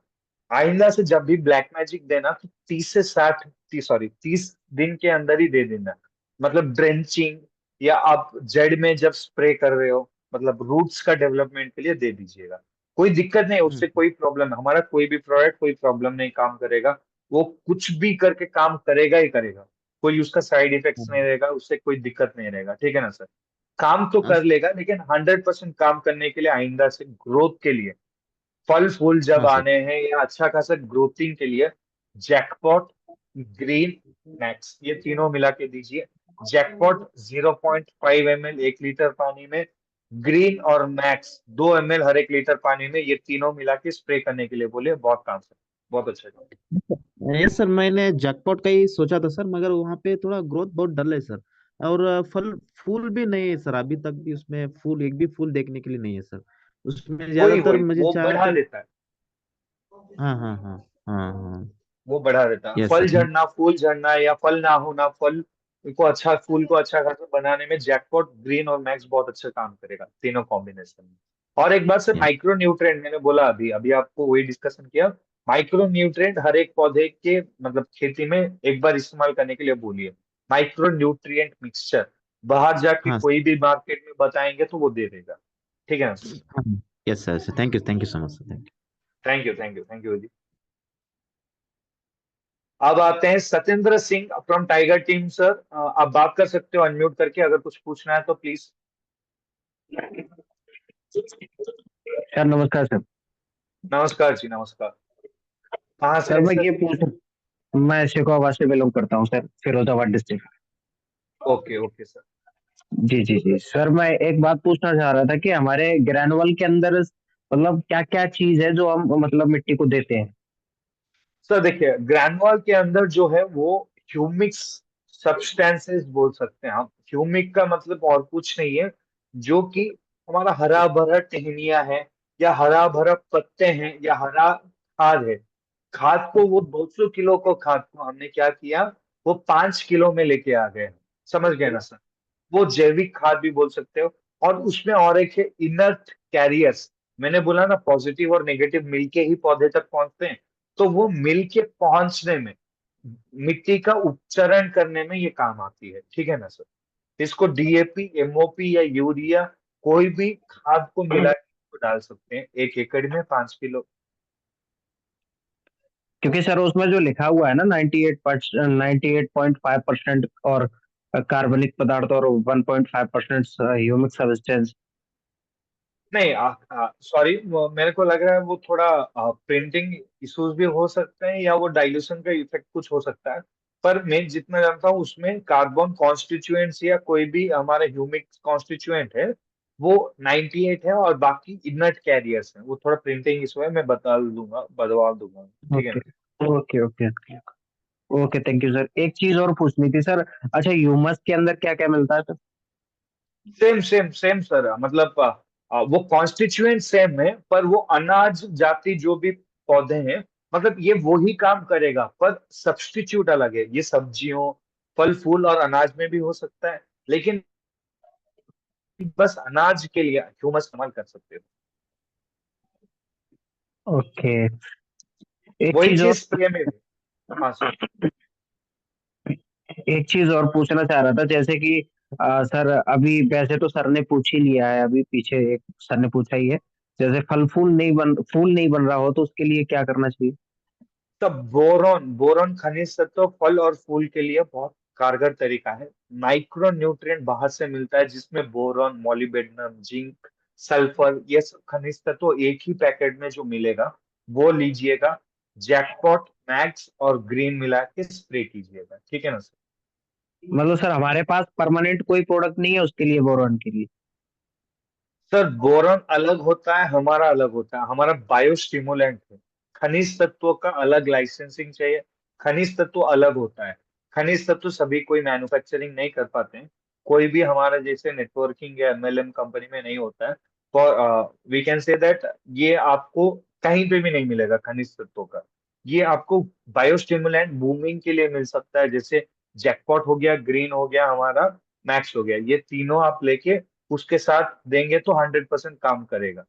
आइंदा से जब भी ब्लैक मैजिक देना, तो 30 दिन के अंदर ही दे देना। मतलब ड्रेंचिंग, या आप जड़ में जब स्प्रे कर रहे हो, मतलब रूट्स का डेवलपमेंट के लिए दे दीजिएगा। कोई दिक्कत नहीं, हम्म। उससे कोई प्रॉब्लम, हमारा कोई भी प्रोडक्ट कोई प्रॉब्लम नहीं काम करेगा। वो कुछ भी करके काम करेगा ही करेगा। कोई उसका साइड इफेक्ट्स नहीं हाँ। रहेगा, उससे कोई दिक्कत नहीं रहेगा। ठीक है ना सर? काम तो हाँ कर लेगा, लेकिन 100% काम करने के लिए, आइंदा से ग्रोथ के लिए, फल फूल जब हाँ सर। आने हैं, या अच्छा खासा ग्रोथिंग के लिए, जैकपॉट, ग्रीन, मैक्स, ये तीनों मिला के दीजिए। जैकपॉट 0.5 ml 1 लीटर पानी में, ग्रीन और मैक्स 2 ml हर 1 लीटर पानी में, ये तीनों मिला के स्प्रे करने के लिए बोलिए। बहुत काम सर, बहुत अच्छा काम। ये सर मैंने जैकपॉट का ही सोचा था सर, मगर वहाँ पे थोड़ा ग्रोथ बहुत डल है सर। और फल फूल भी नहीं है सर। अभी तक भी उसमें फूल, एक भी फूल देखने के लिए नहीं है सर। उसमें वही ज्यादातर वही मुझे वो चाह बढ़ा के। देता है। हाँ हाँ हाँ। हाँ हाँ। वो बढ़ा देता है यस फल सर। झड़ना, फूल झड़ना, या फल ना होना, फल को अच्छा, फूल को अच्छा खासा बनाने में जैकपॉट, ग्रीन और मैक्स बहुत अच्छा काम करेगा, तीनों कॉम्बिनेशन में। और एक बात सर, या माइक्रो न्यूट्रिएंट मैंने बोला अभी अभी आपको वही डिस्कशन किया। माइक्रो न्यूट्रिएंट हर एक पौधे के मतलब खेती में एक बार इस्तेमाल करने के लिए बोलिए। माइक्रो न्यूट्रिएंट मिक्सचर बाहर जाके हाँ कोई भी मार्केट में बताएंगे तो वो दे देगा। ठीक है ना सर? हाँ। Yes sir, thank you so much sir, thank thank you, thank you, thank you ji. अब आते हैं Satyendra Singh from tiger team sir. आप बात कर सकते हो अनम्यूट करके, अगर कुछ पूछना है तो प्लीज। सर नमस्कार सर। नमस्कार जी, नमस्कार। कहाँ से सर है मैं सर? ये पूछ मैं शेखोबाद से बिलोंग करता हूँ sir, Firozabad district. Okay okay sir. जी जी जी सर, मैं एक बात पूछना चाह रहा था कि हमारे ग्रैनुअल के अंदर मतलब क्या क्या चीज है जो हम मतलब मिट्टी को देते हैं। सर देखिए, ग्रैनुअल के अंदर जो है वो ह्यूमिक्स सब्सटेंसेस बोल सकते हैं हम। ह्यूमिक का मतलब और कुछ नहीं है, जो कि हमारा हरा भरा टहनिया है, या हरा भरा पत्ते हैं, या हरा खाद है। खाद को वो 200 किलो को खाद को हमने क्या किया, वो 5 किलो में लेके आ गए। समझ गए ना सर? वो जैविक खाद भी बोल सकते हो। और उसमें और एक है इनर्ट कैरियर्स। मैंने बोला ना, पॉजिटिव और नेगेटिव मिलके ही पौधे तक पहुंचते हैं। तो वो मिलके पहुंचने में, मिट्टी का उपचरण करने में ये काम आती है। ठीक है ना सर? इसको डीएपी, एमओपी या यूरिया, कोई भी खाद को मिला के डाल सकते हैं 1 एकड़ में 5 किलो। क्योंकि सर उसमें जो लिखा हुआ है ना 98.5% और कार्बनिक पदार्थ और 1.5% ह्यूमिक सब्सटेंस। नहीं, सॉरी, मेरे को लग रहा है वो थोड़ा प्रिंटिंग इश्यूज भी हो सकते हैं, या वो डाइल्यूशन का इफेक्ट कुछ हो सकता है। पर मैं जितना जानता हूँ उसमें कार्बन कॉन्स्टिट्यूएंट्स या कोई भी हमारे ह्यूमिक कॉन्स्टिट्यूएंट है, वो 98 है, और बाकी इनर्ट कैरियर्स हैं। वो थोड़ा प्रिंटिंग इशू है, मैं बदलवा दूंगा। ठीक है ओके ना? Okay okay okay, thank you sir. एक चीज और पूछनी थी सर, अच्छा ह्यूमस के अंदर क्या क्या मिलता है sir. Same same same sir, मतलब वो कॉन्स्टिट्यूएंट सेम है, पर वो अनाज जाति जो भी पौधे हैं, मतलब ये वो ही काम करेगा, पर सब्स्टिट्यूट अलग है। ये सब्जियों, फल फूल और अनाज में भी हो सकता है, लेकिन बस अनाज के लिए ह्यूमस इस्तेमाल कर सकते हो। ओके, एक वही चीज और चीज स्प्रे में भी। हाँ सर। एक चीज और पूछना चाह रहा था, जैसे कि सर अभी वैसे तो सर ने पूछ ही लिया है, अभी पीछे एक सर ने पूछा ही है, जैसे फूल नहीं बन रहा हो तो उसके लिए क्या करना चाहिए। तब बोरॉन, बोरॉन खनिज तत्व फल और फूल के लिए बहुत कारगर तरीका है। माइक्रो न्यूट्रिएंट बाहर से मिलता है, जिसमें बोरॉन, मॉलिब्डेनम, जिंक, सल्फर, ये सब खनिज तत्व एक ही पैकेट में जो मिलेगा, वो लीजिएगा। जैकपॉट, मैक्स और ग्रीन मिला के स्प्रे कीजिएगा। ठीक है ना सर? मतलब सर हमारे पास परमानेंट कोई प्रोडक्ट नहीं है उसके लिए, बोरॉन के लिए। सर बोरॉन अलग होता है, हमारा अलग होता है। हमारा बायोस्टिमुलेंट है। खनिज तत्वों का अलग लाइसेंसिंग चाहिए। खनिज तत्व अलग होता है। खनिज तत्व सभी कोई मैन्युफैक्चरिंग नहीं कर पाते हैं। कोई भी हमारा जैसे नेटवर्किंग या एमएलएम कंपनी में नहीं होता है। For we can say that ये आपको कहीं पे भी नहीं मिलेगा खनिज तत्वों का। ये आपको बायोस्टिमुलेंट बूमिंग के लिए मिल सकता है, जैसे जैकपॉट हो गया, ग्रीन हो गया हमारा, मैक्स हो गया। ये तीनों आप लेके उसके साथ देंगे तो 100% काम करेगा।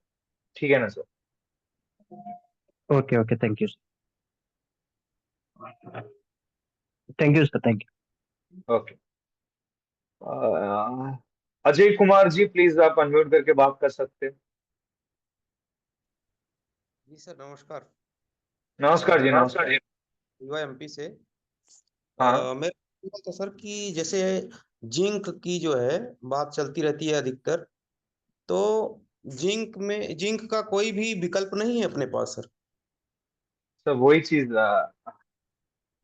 ठीक है ना sir? Okay okay, thank you sir, thank you sir, thank okay. Ajay Kumar ji, please आप अनम्यूट करके बात कर सकते हैं। जी सर नमस्कार। नमस्कार जी, नमस्कार नमस्कार। जी। युवा एमपी से। हाँ मैं पूछा था सर कि जैसे जिंक की जो है बात चलती रहती है अधिकतर, तो जिंक का कोई भी विकल्प नहीं है अपने पास सर। सर, वही चीज,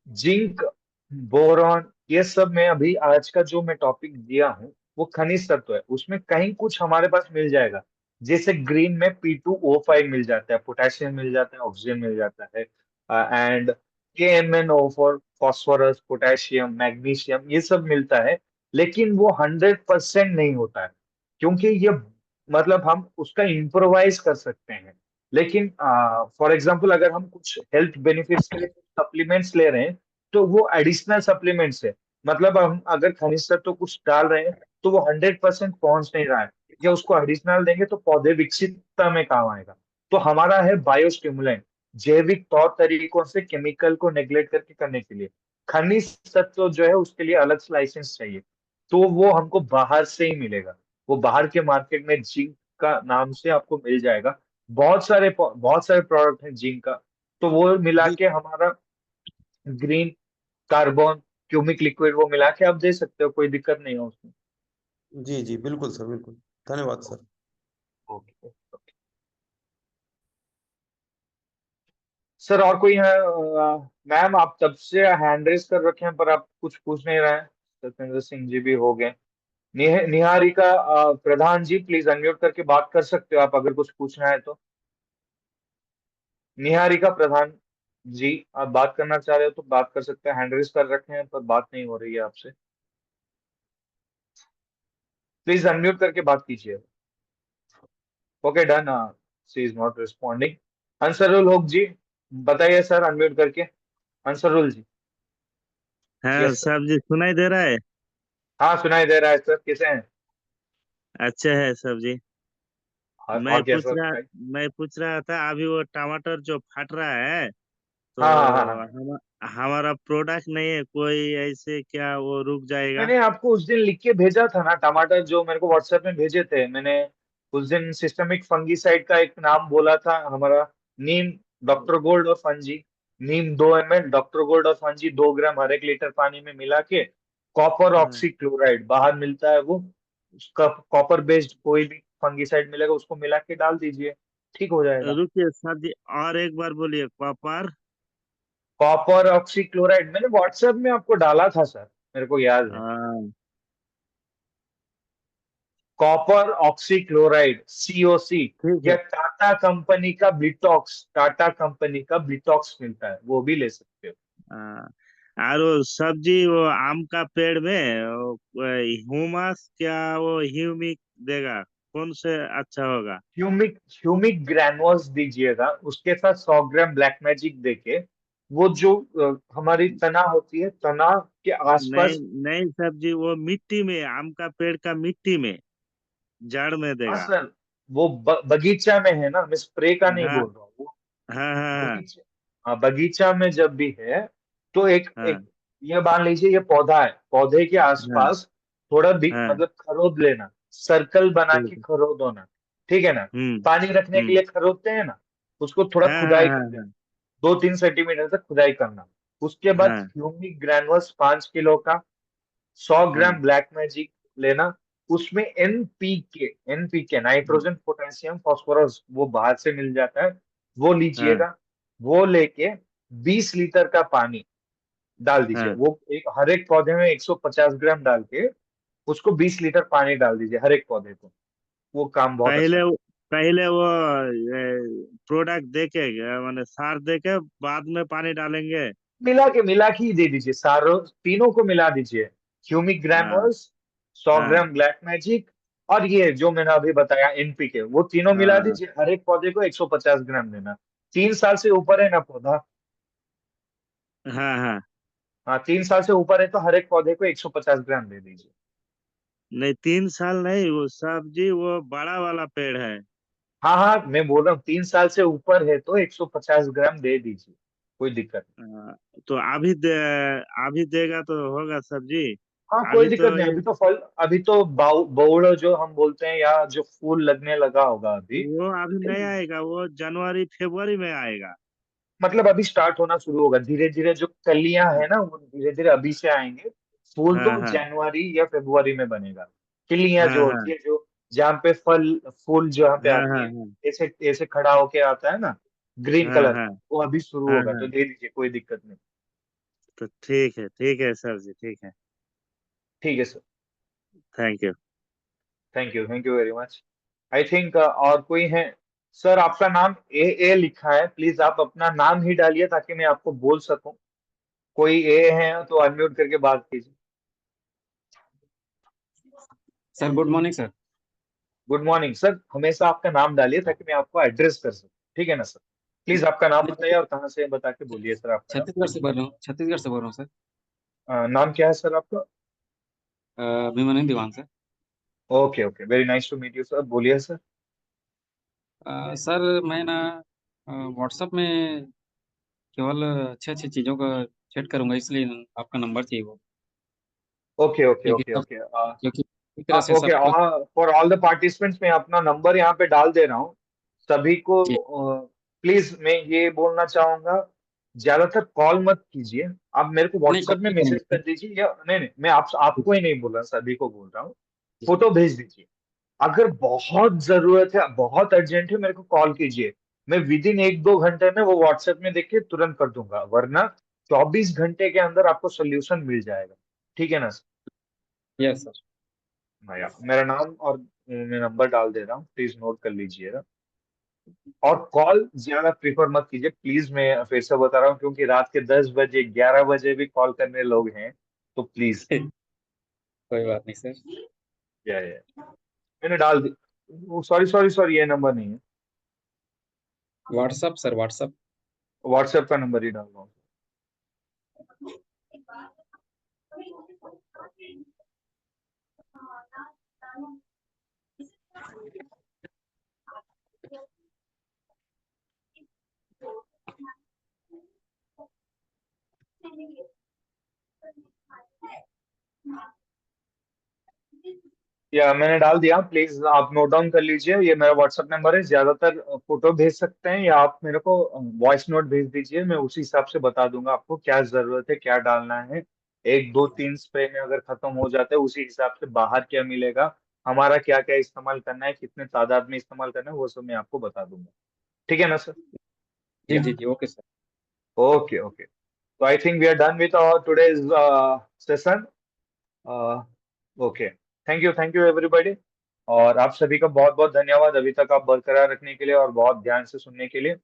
जिंक, बोरॉन, ये सब में अभी आज का जो मैं टॉपिक दिया हूँ, वो खनिज तत्व है। उसमें कहीं कुछ हमारे पास मिल जाएगा। जैसे ग्रीन में P2O5 मिल जाता है, पोटेशियम मिल जाता है, ऑक्सीजन मिल जाता है, and KMnO4, phosphorus, potassium, magnesium, ये सब मिलता है। लेकिन वो 100% नहीं होता है, क्योंकि ये मतलब हम उसका इम्प्रोवाइज कर सकते हैं। लेकिन फॉर एग्जाम्पल, अगर हम कुछ हेल्थ बेनिफिट्स के लिए सप्लीमेंट्स ले रहे हैं, तो वो एडिशनल सप्लीमेंट्स है। मतलब हम अगर खनिज तत्व तो कुछ डाल रहे हैं, तो वो 100% पहुंच नहीं रहा है। या उसको एडिशनल देंगे तो पौधे विकसितता में काम आएगा। तो हमारा है बायोस्टिमुलेंट, जैविक तौर तरीकों से केमिकल को नेग्लेक्ट करके करने के लिए। खनिज तत्व जो है उसके लिए अलग से लाइसेंस चाहिए, तो वो हमको बाहर से ही मिलेगा। वो बाहर के मार्केट में जिंक का नाम से आपको मिल जाएगा। बहुत सारे प्रोडक्ट हैं जिंक का, तो वो मिला जी के हमारा ग्रीन कार्बन क्यूमिक लिक्विड वो मिला के आप दे सकते हो, कोई दिक्कत नहीं है उसमें। जी जी, बिल्कुल सर, बिल्कुल। धन्यवाद सर। ओके सर, और कोई है? मैम आप तब से हैंड रेस कर रखे हैं पर आप कुछ पूछ नहीं रहे हैं। सत्येंद्र सिंह जी भी हो गए। निहारिका प्रधान जी, प्लीज अनम्यूट करके बात कर सकते हो आप अगर कुछ पूछना है तो। निहारिका प्रधान जी, आप बात करना चाह रहे हो तो बात कर सकते हैं। हैंड रेस कर रखे हैं पर बात नहीं हो रही है आपसे, प्लीज अनम्यूट करके बात कीजिए। Okay done, she is not responding. Ansarul Haq ji, बताइए सर अनम्यूट करके। अंसरुल जी। हाँ यस सर। साहब जी, सुनाई दे रहा है? हाँ सुनाई दे रहा है सर, कैसे हैं? अच्छा है साहब जी। और क्या सर बताइए। मैं पूछ रहा था, अभी वो टमाटर जो फट रहा है, तो हाँ हाँ हाँ हाँ। हमारा प्रोडक्ट नहीं है कोई, ऐसे क्या वो रुक जाएगा? मैंने आपको उस दिन लिख के भेजा था ना, टमाटर जो मेरे को व्हाट्सएप में भेजे थे मैंने। उस दिन सिस्टमिक फंगीसाइड का एक नाम बोला था हमारा। नीम, डॉक्टर गोल्ड और फंजी। नीम 2 ml, डॉक्टर गोल्ड और फंजी 2 ग्राम हर 1 लीटर पानी में मिला के। कॉपर हाँ। ऑक्सीक्लोराइड बाहर मिलता है वो, उसका कॉपर बेस्ड कोई भी फंगीसाइड मिलेगा उसको मिला के डाल दीजिए, ठीक हो जाएगा। रुकिए साहब जी, और एक बार बोलिए। कॉपर। कॉपर ऑक्सीक्लोराइड मैंने व्हाट्सएप में आपको डाला था सर, मेरे को याद है। हाँ। Copper oxychloride, COC। ठीक या है। टाटा कंपनी का ब्लिटॉक्स, टाटा कंपनी का ब्लिटॉक्स मिलता है, वो भी ले सकते हो। हाँ। और वो सब्जी, वो आम का पेड़ में ह्यूमस क्या, वो ह्यूमिक देगा, कौन से अच्छा होगा? ह्यूमिक, ह्यूमिक ग्रैनुअल्स दीजिएगा, उसके साथ 100 ग्राम ब्लैक मैजिक देके। वो जो हमारी तना होती है, तना के नहीं आसपास। नहीं सब्जी, वो मिट्टी में, आम का पेड़ का मिट्टी में, जड़ में हाँ देगा। सर, वो बगीचा में है ना, मैं स्प्रे का नहीं हाँ बोल रहा हूँ वो। हाँ हाँ बगीचा, हाँ बगीचा में जब भी है तो एक एक हाँ ये मान लीजिए ये पौधा है, पौधे के हाँ आसपास थोड़ा भी हाँ। मतलब खरोद लेना, सर्कल बना के ठीक है। खरोद होना, ठीक है ना। हम्म। पानी रखने के हम्म। लिए खरोदते हैं ना, उसको थोड़ा हाँ हाँ खुदाई कर हाँ देना, 2-3 सेंटीमीटर तक खुदाई करना। उसके बाद हाँ ह्यूमिक ग्रैनुअल्स 5 किलो का, 100 ग्राम हाँ ब्लैक मैजिक लेना। उसमें NPK, NPK nitrogen potassium phosphorus वो बाहर से मिल जाता है, वो हाँ लीजिएगा। वो लेके 20 लीटर का पानी डाल दीजिए। हाँ। वो एक हर एक पौधे में 150 ग्राम डाल के उसको 20 लीटर पानी डाल दीजिए हर एक पौधे को। वो काम बहुत अच्छा पहले है। पहले वो प्रोडक्ट देके, माने सार देके बाद में पानी डालेंगे। मिला के ही दे दीजिए, सारों तीनों को मिला दीजिए। ह्यूमिक हाँ ग्रैनुअल्स, सौ हाँ ग्राम ब्लैक मैजिक, और ये जो मैंने अभी बताया NPK, वो तीनों मिला हाँ दीजिए। हर एक पौधे को 150 ग्राम देना। 3 साल से ऊपर है ना पौधा? हाँ हाँ। हाँ 3 साल से ऊपर है तो हर एक पौधे को 150 ग्राम दे दीजिए। नहीं, 3 साल नहीं, वो सब्जी वो बड़ा वाला पेड़ है। हाँ हाँ, मैं बोल रहा हूँ 3 साल से ऊपर है तो 150 ग्राम दे दीजिए, कोई दिक्कत नहीं। तो अभी देगा तो होगा सब्जी। हाँ कोई अभी दिक्कत तो नहीं, ये, अभी तो फल, अभी तो बौड़ जो हम बोलते हैं या जो फूल लगने लगा होगा अभी। वो अभी नहीं आएगा, वो जनवरी फरवरी में आएगा। मतलब अभी स्टार्ट होना शुरू होगा धीरे धीरे, जो कलियां है ना वो धीरे धीरे अभी से आएंगे। फूल हाँ तो हाँ जनवरी या फरवरी में बनेगा। कलियां हाँ जो हाँ होती है, जो जहाँ पे फल फूल जहाँ पे हाँ आती हाँ है, हाँ ऐसे ऐसे खड़ा होके आता है ना, ग्रीन हाँ कलर हाँ का, वो अभी शुरू हाँ होगा, तो हाँ। दे दीजिए, कोई दिक्कत नहीं। तो ठीक है सर जी, ठीक है। ठीक है sir. Thank you. Thank you very much. I think और कोई है? सर आपका नाम ए लिखा है, प्लीज आप अपना नाम ही डालिए ताकि मैं आपको बोल सकूं। कोई ए है तो अनम्यूट करके बात कीजिए। Sir good morning sir. Good morning sir, हमेशा आपका नाम डालिए ताकि मैं आपको एड्रेस कर सकूं, ठीक है ना सर। प्लीज आपका नाम मैं बताइए और कहाँ से बता के बोलिए सर आपका नाम। छत्तीसगढ़ से बोल रहा हूँ, छत्तीसगढ़ से बोल रहा हूँ सर। नाम क्या है सर आपका? Abhimanyu Diwan sir. Okay okay, very nice to meet you sir. बोलिए सर। सर मैं ना व्हाट्सएप में केवल अच्छी अच्छी चीज़ों का चैट करूंगा, इसलिए आपका नंबर चाहिए वो। ओके ओके क्योंकि ओके ओके क्योंकि एक तरह से ओके, सबको। फॉर ऑल द पार्टिसिपेंट्स मैं अपना नंबर यहाँ पे डाल दे रहा हूँ सभी को। जी प्लीज मैं ये बोलना चाहूंगा, ज्यादातर कॉल मत कीजिए। आप मेरे को नहीं, व्हाट्सएप कॉल में नहीं मैसेज करेंगे कर दीजिए, या नहीं नहीं, मैं आपको ही नहीं बोल रहा, सभी को बोल रहा हूँ। सर। फोटो भेज दीजिए। अगर बहुत जरूरत है, बहुत अर्जेंट है, मेरे को कॉल कीजिए। मैं विद इन 1-2 घंटे में वो व्हाट्सएप में देख के तुरंत कर दूंगा, वरना 24 घंटे के अंदर आपको सोल्यूशन मिल जाएगा। ठीक है ना सर? Yes sir. हाँ यार, मेरा नाम और मैं नंबर डाल दे रहा हूँ, प्लीज नोट कर लीजिएगा। और कॉल ज्यादा प्रीफर मत कीजिए प्लीज, मैं फिर से बता रहा हूँ, क्योंकि रात के 10 बजे 11 बजे भी कॉल करने लोग हैं, तो प्लीज। कोई बात नहीं सर। या मैंने डाल दी। सॉरी सॉरी सॉरी, ये नंबर नहीं है, व्हाट्सअप सर, व्हाट्सअप। व्हाट्सएप का नंबर ही डाल रहा हूँ। या मैंने डाल दिया, प्लीज आप नोट डाउन कर लीजिए, ये मेरा व्हाट्सएप नंबर है। ज्यादातर फोटो भेज सकते हैं, या आप मेरे को वॉइस नोट भेज दीजिए, मैं उसी हिसाब से बता दूंगा आपको क्या जरूरत है, क्या डालना है। 1 2 3 स्प्रे में अगर खत्म हो जाता है, उसी हिसाब से बाहर क्या मिलेगा, हमारा क्या क्या इस्तेमाल करना है, कितने तादाद में इस्तेमाल करना है, वो सब मैं आपको बता दूंगा। ठीक है ना सर? जी या जी जी, ओके सर। ओके ओके, तो I think we are done with our today's session. Okay, thank you everybody. और आप सभी का बहुत बहुत धन्यवाद अभी तक आप बरकरार रखने के लिए और बहुत ध्यान से सुनने के लिए।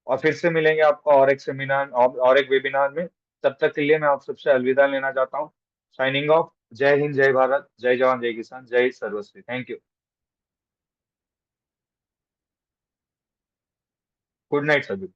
और फिर से मिलेंगे आपको और एक सेमिनार और एक वेबिनार में। तब तक के लिए मैं आप सबसे अलविदा लेना चाहता हूँ। Signing off. जय हिंद, जय भारत, जय जवान, जय किसान, जय सर्वश्री। Thank you. गुड नाइट सभी।